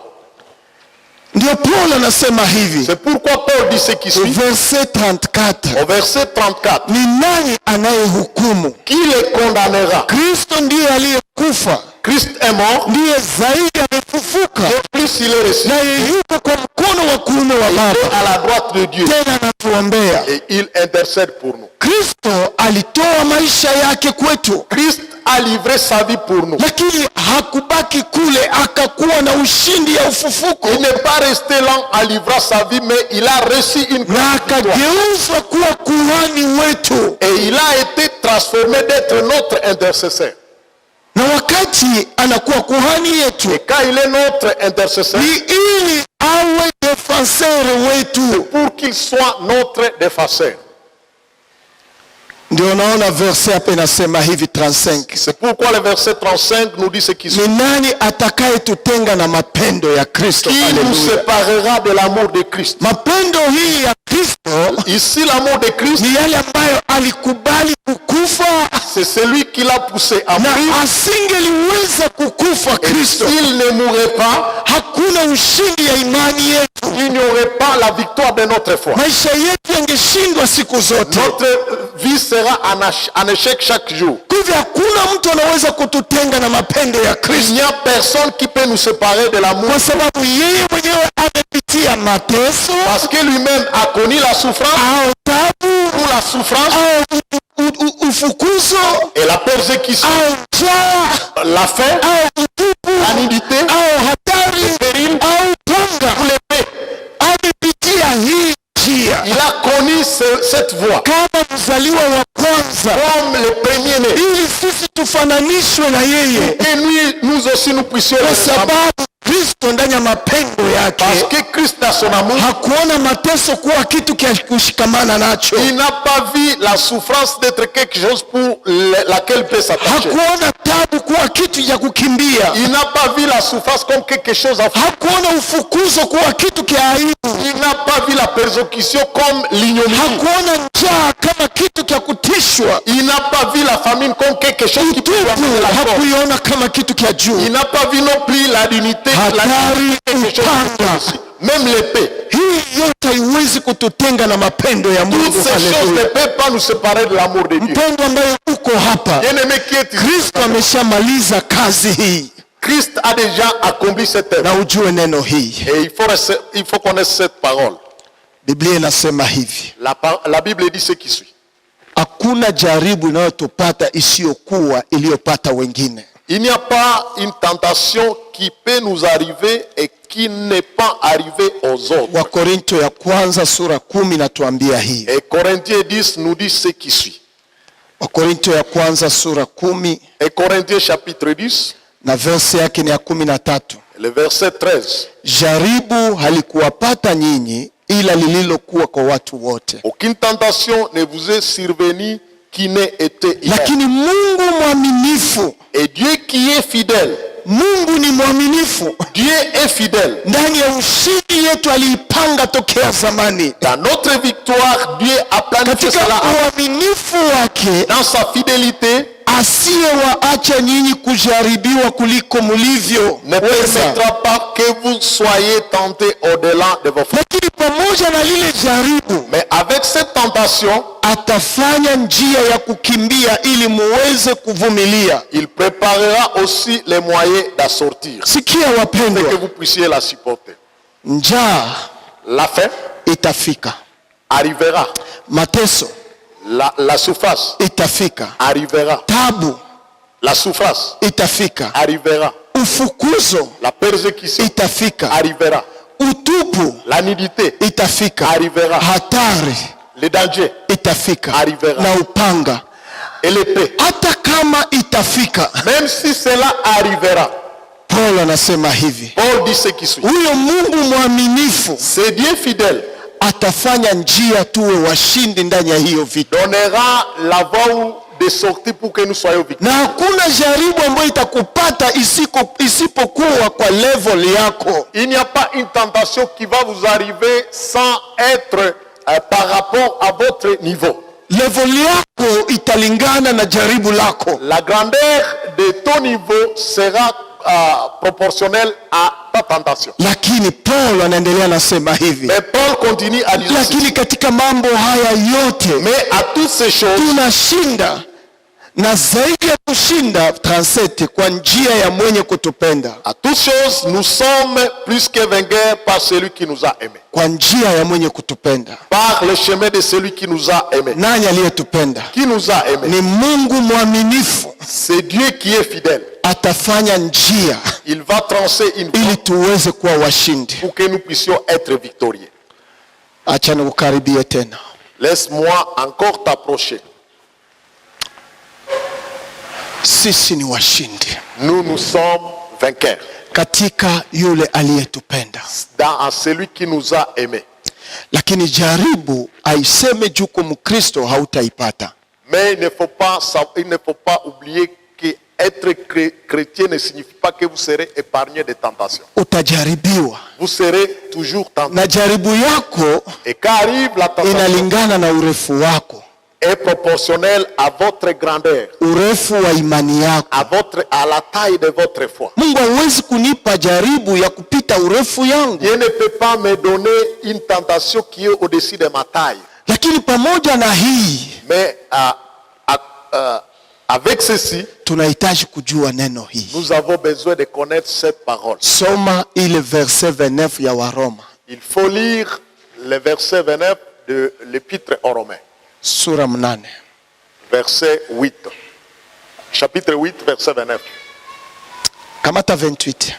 Ndio Paul anasema hivi. C'est pourquoi Paul dit ce qui suit. Verset 34. Au verset 34. Ni nani anayehukumu? Qui les condamnera? Kristo ndiye aliyekufa. Christ est mort. Ndiye zaidi amefufuka. Et plus il est ressuscité. Na yuko kwa mkono wa kuume wa Baba. À la droite de Dieu. Tena anatuombea. Et il intercède pour nous. Kristo alitoa maisha yake kwetu. Christ a livré sa vie pour nous. Lakini hakubaki kule, akakuwa na ushindi ya ufufuko. Il n'est pas resté là en livrant sa vie, mais il a reçu une victoire. Akageuzwa kuwa kuhani wetu. Et il a été transformé d'être notre intercesseur. Na wakati anakuwa kuhani yetu, Et quand il est notre intercesseur, ni ili awe defenseur wetu. pour qu'il soit notre défenseur. Ndio unaona verse hapa inasema hivi 35. C'est pourquoi le verset 35 nous dit ce qui suit. Ni nani atakayetutenga na mapendo ya Kristo? Qui nous Haleluya. séparera de l'amour de Christ? Mapendo hii ya Kristo Ici, l'amour de Christ, ni yale ambayo alikubali kukufa, c'est celui qui l'a poussé à na mourir. asingeliweza kukufa Et Kristo, s'il ne mourrait pas, hakuna ushindi ya imani yetu. il n'y aurait pas la victoire de notre foi. Maisha yetu yangeshindwa siku zote. Notre vie sera en échec chaque jour. Kwa hivyo hakuna mtu anaweza kututenga na mapendo ya Il Kristo, n'y a personne qui peut nous séparer de l'amour. kwa sababu yeye mwenyewe amepitia mateso Parce que lui-même a connu la souffrance, au tabu pour la souffrance au ufukuzo et la persécution, au njaa la faim, au utupu la nudité, au hatari péril, au panga. pour l'épée. Amepitia hii njia Il a connu cette voie kama mzaliwa wa kwanza, comme le premier-né. ili sisi tufananishwe na yeye, Et nous aussi, nous puissions kwa le savoir. sababu Kristo ndani ya mapendo Parce yake que Christ, dans son amour, hakuona mateso kuwa kitu cha kushikamana nacho, il n'a pas vu la souffrance d'être quelque chose pour laquelle il peut s'attacher. hakuona tabu kuwa kitu cha kukimbia, Il n'a pas vu la souffrance comme quelque chose à faire. hakuona ufukuzo kuwa kitu cha aibu, Il n'a pas vu la persécution comme l'ignominie. hakuona njaa kama kitu cha kutishwa, Il n'a pas vu la famine comme quelque chose qui peut lui utupu amener la mort. hakuiona kama kitu cha juu, Il n'a pas vu non plus la dignité, hatari, quelque chose upanga. aussi. Même l'épée. Hii yote haiwezi kututenga na mapendo ya Toutes Mungu. ces choses ne Haleluya. peuvent pas nous séparer de l'amour de Dieu. Mpendo ambaye uko hapa, Bien-aimé qui est ici, Kristo ameshamaliza kazi hii, Christ a déjà accompli cette œuvre. na ujue neno hii. Et il faut connaître cette parole. Biblia inasema hivi, La Bible dit ce qui suit. hakuna jaribu inayotupata isiyokuwa iliyopata wengine. Il n'y a pas une tentation qui peut nous arriver et qui n'est pas arrivée aux autres. Wakorinto ya kwanza sura 10 natuambia hii. Et Corinthiens 10 nous dit ce qui suit. Wakorinto ya kwanza sura 10 Et Corinthiens chapitre 10, na verse yake ni ya 13. le verset 13. Jaribu halikuwapata nyinyi ila lililokuwa kwa watu wote, Aucune tentation ne vous est survenue qui n'ait été hier. lakini Mungu mwaminifu, Et Dieu qui est fidèle, Mungu ni mwaminifu, Dieu est fidèle. ndani ya ushindi yetu aliipanga tokea zamani. Dans notre victoire, Dieu a planifié Katika cela uaminifu wake dans sa fidélité. asiyewaacha nyinyi kujaribiwa kuliko Ne mlivyoweza, permettra pas que vous soyez tentés au-delà de vos forces. lakini pamoja na lile jaribu Mais avec cette tentation, atafanya njia ya kukimbia ili muweze kuvumilia. il préparera aussi les moyens d'assortir, Sikia et wapendwa, que vous puissiez la supporter. njaa La faim itafika, arrivera, mateso la souffrance itafika, arrivera, tabu la souffrance itafika, arrivera, ufukuzo la persécution itafika, arrivera, utupu la nudité itafika, arrivera, hatari le danger itafika, arrivera, na upanga. et l'épée. Hata kama itafika, Même si cela arrivera, Paulo anasema hivi, Paul dit ce qui suit. huyo Mungu mwaminifu C'est Dieu fidèle atafanya njia tuwe washindi ndani ya hiyo vita, donnera la voie de sortie pour que nous soyons victorieux. na hakuna jaribu ambayo itakupata isipokuwa kwa level yako. Il n'y a pas une tentation qui va vous arriver sans être par rapport à votre niveau. Level yako italingana na jaribu lako. La grandeur de ton niveau sera proportionnelle à ta tentation. Lakini Paulo anaendelea anasema hivi, Mais Paul continue à dire ceci. lakini katika mambo haya yote Mais à toutes ces choses, tunashinda, na zaidi ya kushinda 37, kwa njia ya mwenye kutupenda. à toutes choses, nous sommes plus que vainqueurs par celui qui nous a aimés. Kwa njia ya mwenye kutupenda. Par le chemin de celui qui nous a aimés. Nani aliyetupenda? Qui nous a aimés? Ni Mungu mwaminifu, C'est Dieu qui est fidèle. atafanya njia Il va tracer une voie ili tuweze kuwa washindi. pour que nous puissions être victorieux. Acha nikukaribie tena. Laisse-moi encore t'approcher. sisi ni washindi Nous sommes vainqueurs katika yule aliyetupenda. dans celui qui nous a aimés. Lakini jaribu aiseme juu kwa Mkristo hautaipata. Mais il ne faut pas oublier que être chrétien ne signifie pas que vous serez épargné des tentations. Utajaribiwa. Vous serez toujours tenté. Na jaribu yako Et qu'arrive la tentation inalingana na urefu wako, est proportionnelle à votre grandeur, urefu wa imani yako. à la taille de votre foi. Mungu hawezi kunipa jaribu ya kupita urefu yangu. Dieu ne peut pas me donner une tentation qui est au-dessus de ma taille. Lakini pamoja na hii, Mais avec ceci, tunahitaji kujua neno hii. nous avons besoin de connaître cette parole. Soma ile verset 29 ya Waroma. Il faut lire le verset 29 de l'épître aux Romains. Sura 8. Verset 8. Chapitre 8, verset 29. Kamata 28.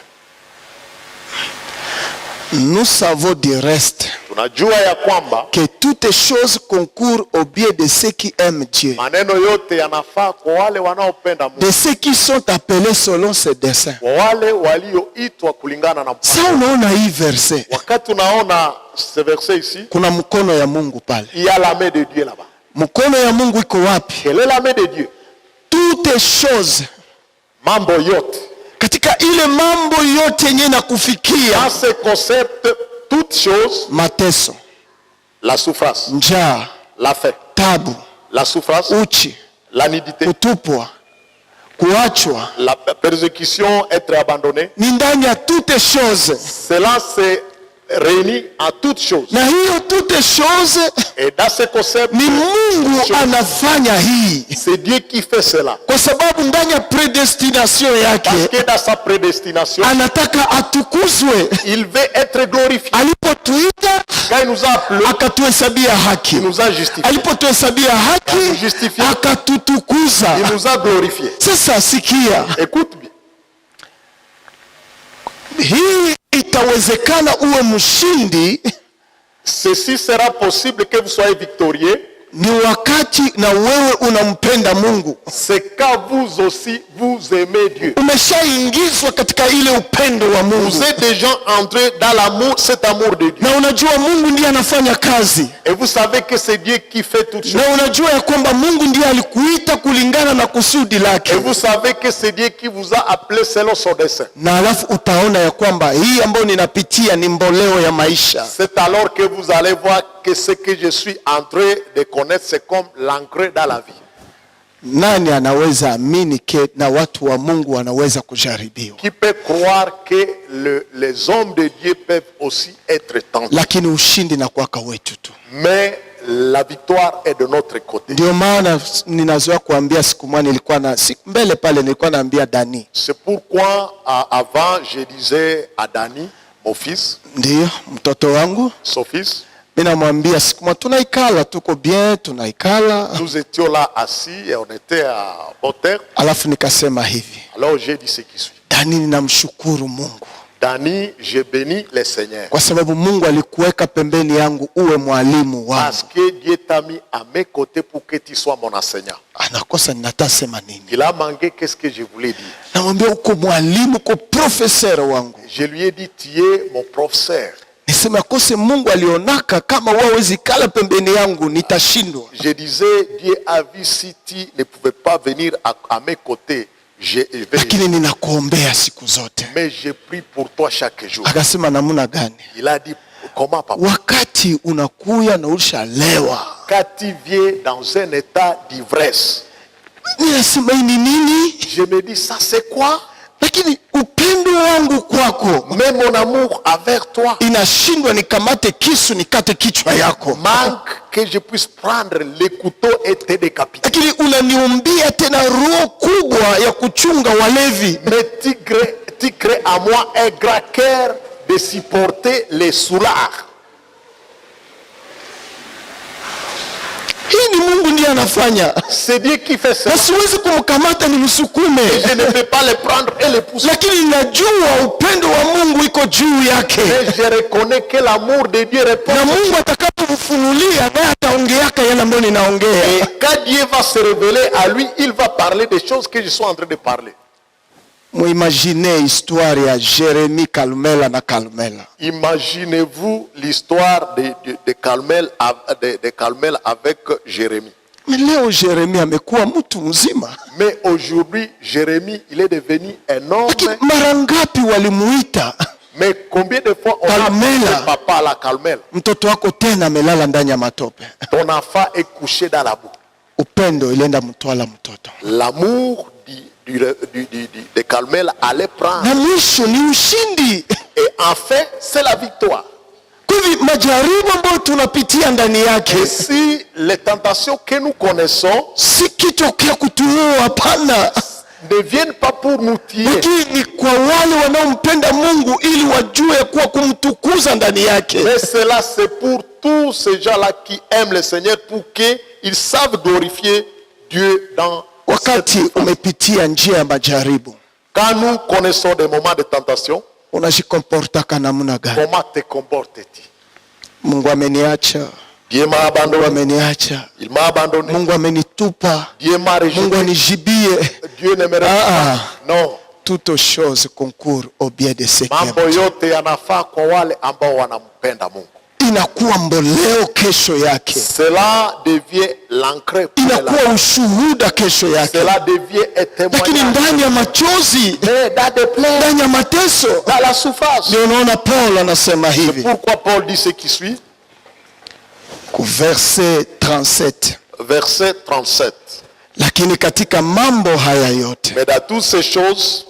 Nous savons du reste Tunajua ya kwamba que toutes choses concourent au bien de ceux qui aiment Dieu, maneno yote yanafaa kwa wale wanaopenda Mungu, de ceux qui sont appelés selon ses desseins. kwa wale walioitwa kulingana na Sasa mpango. unaona hii verset, Wakati tunaona ce verset ici, kuna mkono ya Mungu pale. il y a la main de Dieu là-bas. Mkono ya Mungu iko wapi? Quelle est la main de Dieu? Toutes choses, Mambo yote. katika ile mambo yote yenye na kufikia, Dans ce concept, toutes choses, mateso, la souffrance, njaa, la faim, tabu, la souffrance, uchi, la nudité, kutupwa, kuachwa, la persécution, être abandonné, ni ndani ya toutes choses. cela se réunit en toutes choses. Na hiyo toutes choses Et dans ce concept, ni Mungu anafanya hii, c'est Dieu qui fait cela. kwa sababu ndani ya predestination Parce yake que dans sa prédestination, anataka atukuzwe. il veut être glorifié. Alipotuita Quand il nous a appelés, akatuhesabia haki, il nous a justifiés. alipotuhesabia haki Akatujustifier. akatutukuza. Il nous a glorifiés. Sasa sikia, Écoute bien. hii itawezekana uwe mshindi Ceci sera possible que vous soyez victorieux. ni wakati na wewe unampenda Mungu, C'est quand vous aussi, vous aimez Dieu. umeshaingizwa katika ile upendo wa Mungu, Vous êtes déjà entrés dans l'amour, cet amour de Dieu. na unajua Mungu ndiye anafanya kazi, Et vous savez que c'est Dieu qui fait toutes choses. na unajua ya kwamba Mungu ndiye alikuita kulingana na kusudi lake, Et vous savez que c'est Dieu qui vous a appelé selon son dessein. na alafu utaona ya kwamba hii ambayo ninapitia ni mboleo ya maisha. C'est alors que vous allez voir que ce que je suis en train de connaître, c'est comme l'engrais dans la vie. Nani anaweza amini ke na watu wa Mungu wanaweza kujaribiwa? Qui peut croire que les hommes de Dieu peuvent aussi être tentés. Lakini ushindi na kwaka wetu tu. Mais la victoire est de notre côté. Ndio maana ninazoea kuambia, siku moja nilikuwa na mbele pale nilikuwa naambia Dani. C'est pourquoi avant je disais à Dani, mon fils, Ndio mtoto wangu, son fils, mimi namwambia siku moja tunaikala tuko bien, tunaikala. nous étions là assis et on était à bon terre. Alafu nikasema hivi, Alors j'ai dit ce qui suit. Dani, ninamshukuru Mungu Dani, je bénis le Seigneur. kwa sababu Mungu alikuweka pembeni yangu uwe mwalimu Parce wangu. que Dieu t'a mis à mes côtés pour que tu sois mon enseignant. Anakosa ninatasema nini? Il a manqué, qu'est-ce que je voulais dire? Namwambia uko mwalimu, uko professeur wangu. Je lui ai dit, tu es mon professeur. Nisema kose Mungu alionaka kama wawezi kala pembeni yangu nitashindwa. Je disais, Dieu a vu si tu ne pouvais pas venir à mes côtés, je vais. Lakini ninakuombea siku zote. Mais je prie pour toi chaque jour. Akasema namuna gani? Il a dit, comment papa? Wakati unakuya na ulishalewa. Quand tu viens dans un état d'ivresse, Ninasema hii ni nini? je me dis, ça c'est quoi? Lakini upendo wangu kwako, Mais mon amour envers toi inashindwa nikamate kisu nikate kichwa yako. manque que je puisse prendre le couteau et te décapiter. Lakini unaniumbia tena roho kubwa ya kuchunga walevi. Mais tu crées à moi un grand cœur de supporter les soulards. Hii ni Mungu ndiye anafanya. C'est Dieu qui fait ça. Na siwezi kumkamata nimsukume. Je ne peux pas le prendre et le pousser. Lakini ninajua upendo wa Mungu iko juu yake. Mais je reconnais que l'amour de Dieu répond. Na Mungu atakapofunulia naye ataongeaka yale ambayo ninaongea. Et quand Dieu va se révéler à lui, il va parler des choses que je suis en train de parler. Muimagine histoire ya Jérémie, Carmela na Carmela. Imaginez-vous l'histoire de Carmel avec Jérémie. Mais leo Jérémie amekuwa mtu mzima. Mais aujourd'hui, Jérémie, il est devenu un homme. Mara ngapi walimuita? Mais combien de fois on a appelé papa à la Carmel? Mtoto wako tena amelala ndani ya matope. Ton enfant est couché dans la boue. Upendo ilienda mtwala mtoto. L'amour de Carmel allait prendre. Na mwisho ni ushindi. Et enfin, c'est la victoire. Kuvi majaribu ambayo tunapitia ndani yake. Et si les tentations que nous connaissons, si kitu kia kutuua, hapana, ne viennent pas pour nous tuer. Lakini kwa wale wanaompenda Mungu ili wajue kuwa kumtukuza ndani yake. Mais cela c'est pour tous ces gens-là qui aiment le Seigneur, pour qu'ils savent glorifier Dieu dans wakati umepitia njia ya majaribu. Quand nous connaissons des moments de tentation, unajikomporta namna gani? Comment te comportes-tu? Mungu ameniacha. Dieu m'a abandonné. Mungu ameniacha. Il m'a abandonné. Mungu amenitupa. Dieu m'a rejeté. Mungu anijibie. Dieu ne me rejette pas. Non. Toutes choses concourent au bien de ceux qui aiment. Mambo yote yanafaa kwa wale ambao wanampenda Mungu. Inakuwa mboleo kesho yake. Cela devient l'encre. Inakuwa ushuhuda kesho yake. Cela devient un témoignage. Lakini ndani ya machozi, ndani ya mateso, dans la souffrance. Ndio unaona Paul anasema hivi. C'est pourquoi Paul dit ce qui suit. Verset 37. Verset 37. Lakini katika mambo haya yote, mais dans toutes ces choses,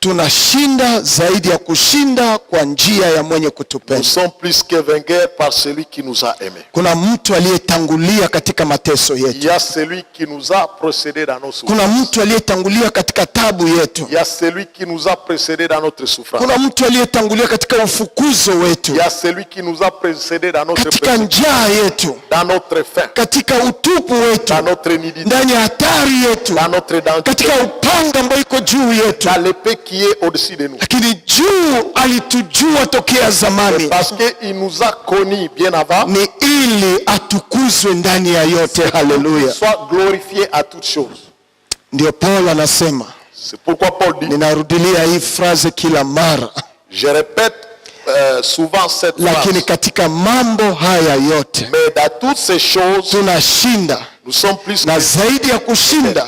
tunashinda zaidi ya kushinda kwa njia ya mwenye kutupenda. Nous sommes plus que vainqueurs par celui qui nous a aimés. Kuna mtu aliyetangulia katika mateso yetu. Il y a celui qui nous a précédés dans nos souffrances. Kuna mtu aliyetangulia katika tabu yetu. Il y a celui qui nous a précédés dans notre souffrance. Kuna mtu aliyetangulia katika ufukuzo wetu. Il y a celui qui nous a précédés dans notre katika njaa yetu, dans notre faim, katika utupu wetu, dans notre nudité, ndani ya hatari yetu, dans notre danger, katika upanga ambao iko juu yetu, dans l'épée qui est au-dessus de nous. Lakini juu alitujua tokea zamani. Parce que il nous a connus bien avant. Ni ili atukuzwe ndani ya yote. Haleluya. Soit glorifié à toutes choses. Ndio Paul anasema. C'est pourquoi Paul dit. Ninarudilia hii phrase kila mara. Je répète souvent cette phrase. Lakini katika mambo haya yote, mais dans toutes ces choses, tunashinda. Nous sommes plus na zaidi ya kushinda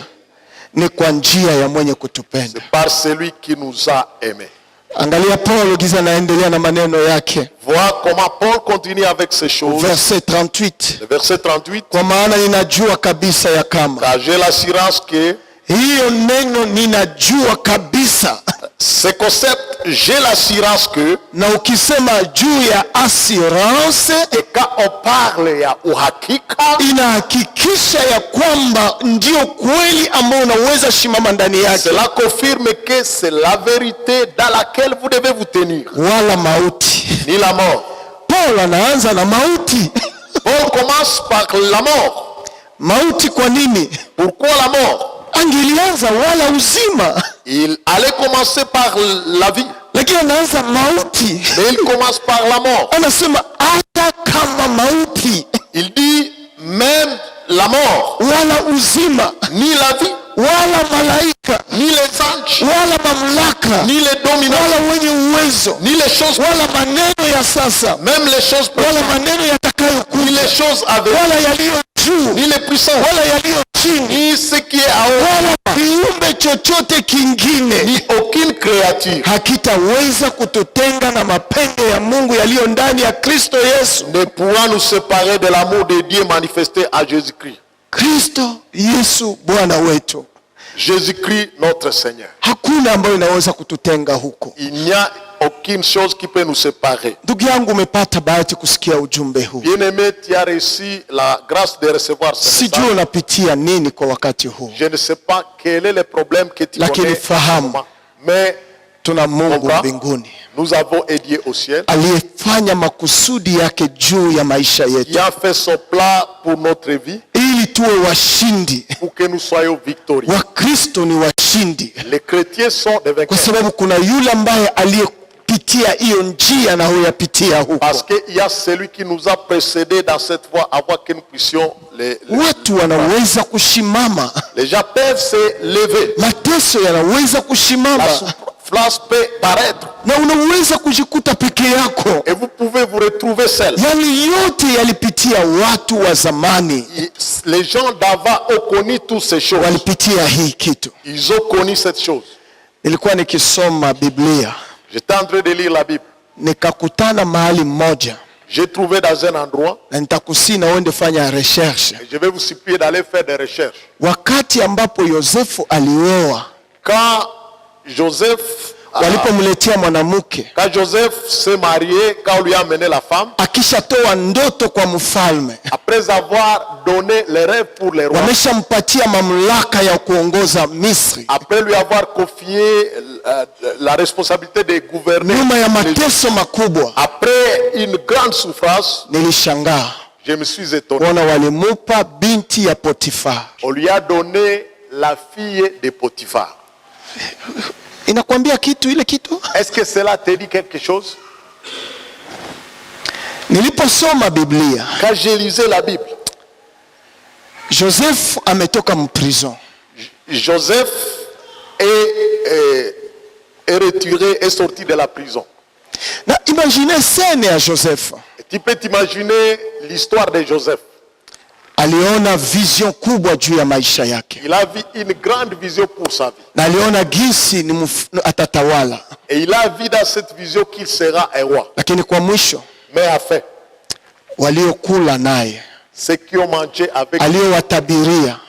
ni kwa njia ya mwenye kutupenda. C'est par celui qui nous a aimés. Angalia Paul giza naendelea na maneno yake. Vois comment Paul continue avec ces choses. Verset 38. Le verset 38. Kwa maana ninajua kabisa ya kama. Car j'ai l'assurance que. Hiyo neno ninajua kabisa. Ce concept, j'ai l'assurance que. Na ukisema juu ya assurance, et quand on parle ya uhakika, inahakikisha ya kwamba ndio kweli ambao unaweza shimama ndani yake. Cela confirme que c'est la vérité dans laquelle vous devez vous tenir. Wala mauti. Ni la mort. Paul anaanza na mauti. Paul commence par la mort. Mauti kwa nini? Pourquoi la mort? Angelianza wala uzima. Il allait commencer par la vie. Lakini anaanza mauti. Mais il commence par la mort. Anasema hata kama mauti. Il dit même la mort. Wala uzima. Ni la vie. Wala malaika. Ni les anges. Wala mamlaka. Ni les dominants. Wala wenye uwezo. Ni les choses. Wala maneno ya sasa. Même les choses présentes. Wala maneno yatakayokuja. Ni les choses à venir. Wala yaliyo juu. Ni les puissants. Wala yaliyo chini. Ni ce qui est à haut. Wala kiumbe chochote kingine. Ni aucune créature. Hakitaweza kututenga na mapendo ya Mungu yaliyo ndani ya Kristo Yesu. Ne pourra nous séparer de l'amour de Dieu manifesté à Jésus-Christ. Kristo Yesu Bwana wetu. Jésus-Christ notre Seigneur. Hakuna ambayo inaweza kututenga huko. Il n'y a aucune chose qui peut nous séparer. Ndugu yangu, umepata bahati kusikia ujumbe huu. Bien-aimé, tu as reçu la grâce de recevoir ce message. Sijui unapitia nini kwa wakati huu. Je ne sais pas quel est le problème que tu Lakini connais. fahamu, mais tuna Mungu mbinguni. Nous avons un Dieu au ciel. Aliyefanya makusudi yake juu ya maisha yetu. Il a fait son plan pour notre vie. Ili ili tuwe washindi. pour que nous soyons victorieux. Wakristo ni washindi Les chrétiens sont des kwa vainqueurs. sababu kuna yule ambaye aliyepitia hiyo njia na huyapitia huko. Parce qu'il y a celui qui nous a précédés dans cette voie avant que nous puissions Watu wanaweza kushimama, les gens peuvent se lever. mateso yanaweza kushimama, La souffrance peut paraître. na unaweza kujikuta peke yako. Et vous pouvez vous retrouver seul. Yale yote yalipitia watu wa zamani, Les gens d'avant ont connu toutes ces choses. walipitia hii kitu. Ils ont connu cette chose. Nilikuwa nikisoma Biblia J'étais en train de lire la Bible. nikakutana mahali mmoja, J'ai trouvé dans un endroit, na nitakusii na uende fanya recherche. et je vais vous supplier d'aller faire des recherches. Wakati ambapo Yosefu alioa, Quand Joseph walipomletea mwanamke s'est marié, quand on lui a amené la femme, akishatoa ndoto kwa mfalme, après avoir donné les rêves pour les rois, wameshampatia mamlaka ya kuongoza Misri. après lui avoir confié la responsabilité de gouverner, Nyuma ya mateso makubwa, après une grande souffrance, nilishangaa je me suis étonné. kuona walimupa binti ya Potifar. On lui a donné la fille de Potiphar. Inakwambia kitu ile kitu? Est-ce que cela te dit quelque chose? Niliposoma Biblia, Quand j'ai lisé la Bible, Joseph ametoka mprison. Joseph est retiré, est sorti de la prison. Na imagine scene ya Joseph. Et tu peux t'imaginer l'histoire de Joseph. Aliona vision kubwa juu ya maisha yake, Il a vu une grande vision pour sa vie. na aliona gisi atatawala, Et il a vu dans cette vision qu'il sera un roi. lakini kwa mwisho Mais enfin, waliokula naye, ceux qui ont mangé avec aliowatabiria,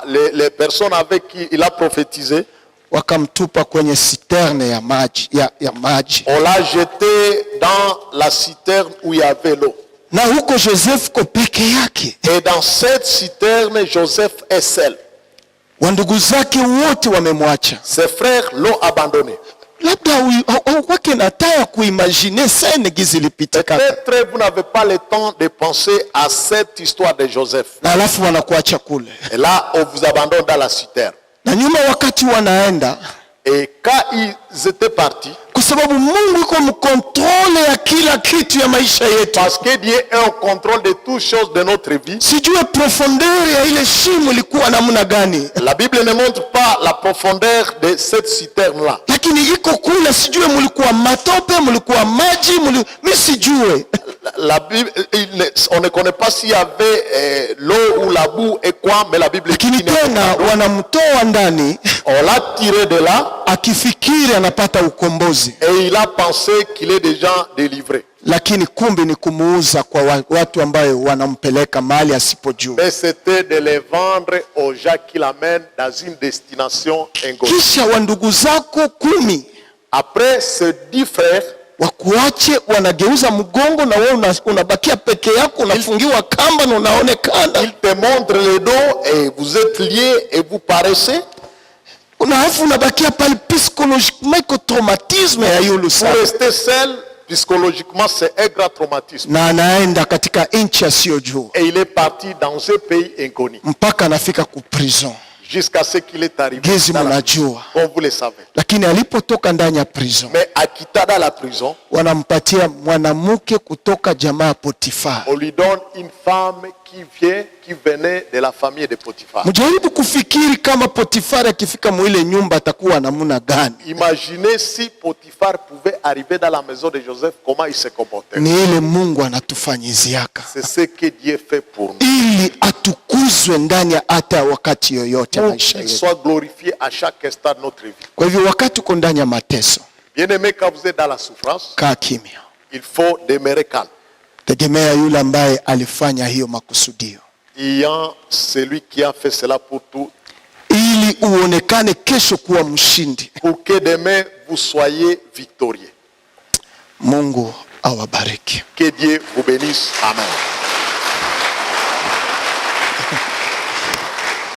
les personnes avec qui il a prophétisé, wakamtupa kwenye citerne ya maji, ya maji. on l'a jeté dans la citerne où il y avait l'eau. Na huko Joseph ko peke yake, Et dans cette citerne, Joseph est seul. wandugu zake wote wamemwacha. Ses frères l'ont abandonné. Labda wake nataya kuimagine scene gizi lipitika, Peut-être vous n'avez pas le temps de penser à cette histoire de Joseph. na alafu wanakuacha kule, Et là, on vous abandonne dans la citerne. na nyuma wakati wanaenda, Et quand ils étaient partis, kwa sababu Mungu yuko mkontrole ya kila kitu ya maisha yetu. parce que Dieu est au contrôle de toutes choses de notre vie, Sijue profondeur ya ile shimo ilikuwa namna gani, la Bible ne montre pas la profondeur de cette citerne-là. lakini iko kule. Sijue mulikuwa matope, mulikuwa maji, mimi sijue. La Bible, on ne connaît pas s'il y avait l'eau ou la boue et quoi, mais la Bible dit Lakini qu'il n'y a tena pas. wanamtoa ndani On l'a tiré de là akifikiri anapata ukombozi, et il a pensé qu'il est déjà délivré. lakini kumbe ni kumuuza kwa watu ambayo wanampeleka mahali asipojua. Mais c'était de les vendre aux gens qui l'amènent dans une destination inconnue. Kisha wandugu zako 10 Après ces 10 frères, wakuache, wanageuza mgongo, na wewe unabakia peke yako, unafungiwa kamba na unaonekana. ils te montrent le dos et vous êtes liés et vous paraissez. Unahafu unabakia pale, psychologiquement iko traumatisme ya yule Vous sana, restez seul, psychologiquement c'est un grand traumatisme. na anaenda katika nchi asiyojua Et il est parti dans un pays inconnu mpaka anafika ku prison. jusqu'à ce qu'il est arrivé Gizi dans la, mnajua, comme vous le savez. lakini alipotoka ndani ya prison, Mais à quitter dans la prison, wanampatia mwanamke kutoka jamaa ya Potifar. on lui donne une femme qui venait de la famille de Potiphar. Mjaribu kufikiri kama Potifar akifika mwile nyumba atakuwa namna gani. Imaginez si Potiphar pouvait arriver dans la maison de Joseph, comment il se comportait. Ni ile Mungu anatufanyiziaka C'est ce que Dieu fait pour nous. ili atukuzwe ndani ya hata wakati yoyote Pour maisha qu'il yetu. soit glorifié à chaque instant de notre vie. Kwa hivyo wakati uko ndani ya mateso, Bien-aimé, quand vous êtes dans la souffrance, kaa kimya, il faut demeurer calme. tegemea yule ambaye alifanya hiyo makusudio, Il y a celui qui a fait cela pour tout, ili uonekane kesho kuwa mshindi. pour que demain vous soyez victorieux. Mungu awabariki. Que Dieu vous bénisse. Amen.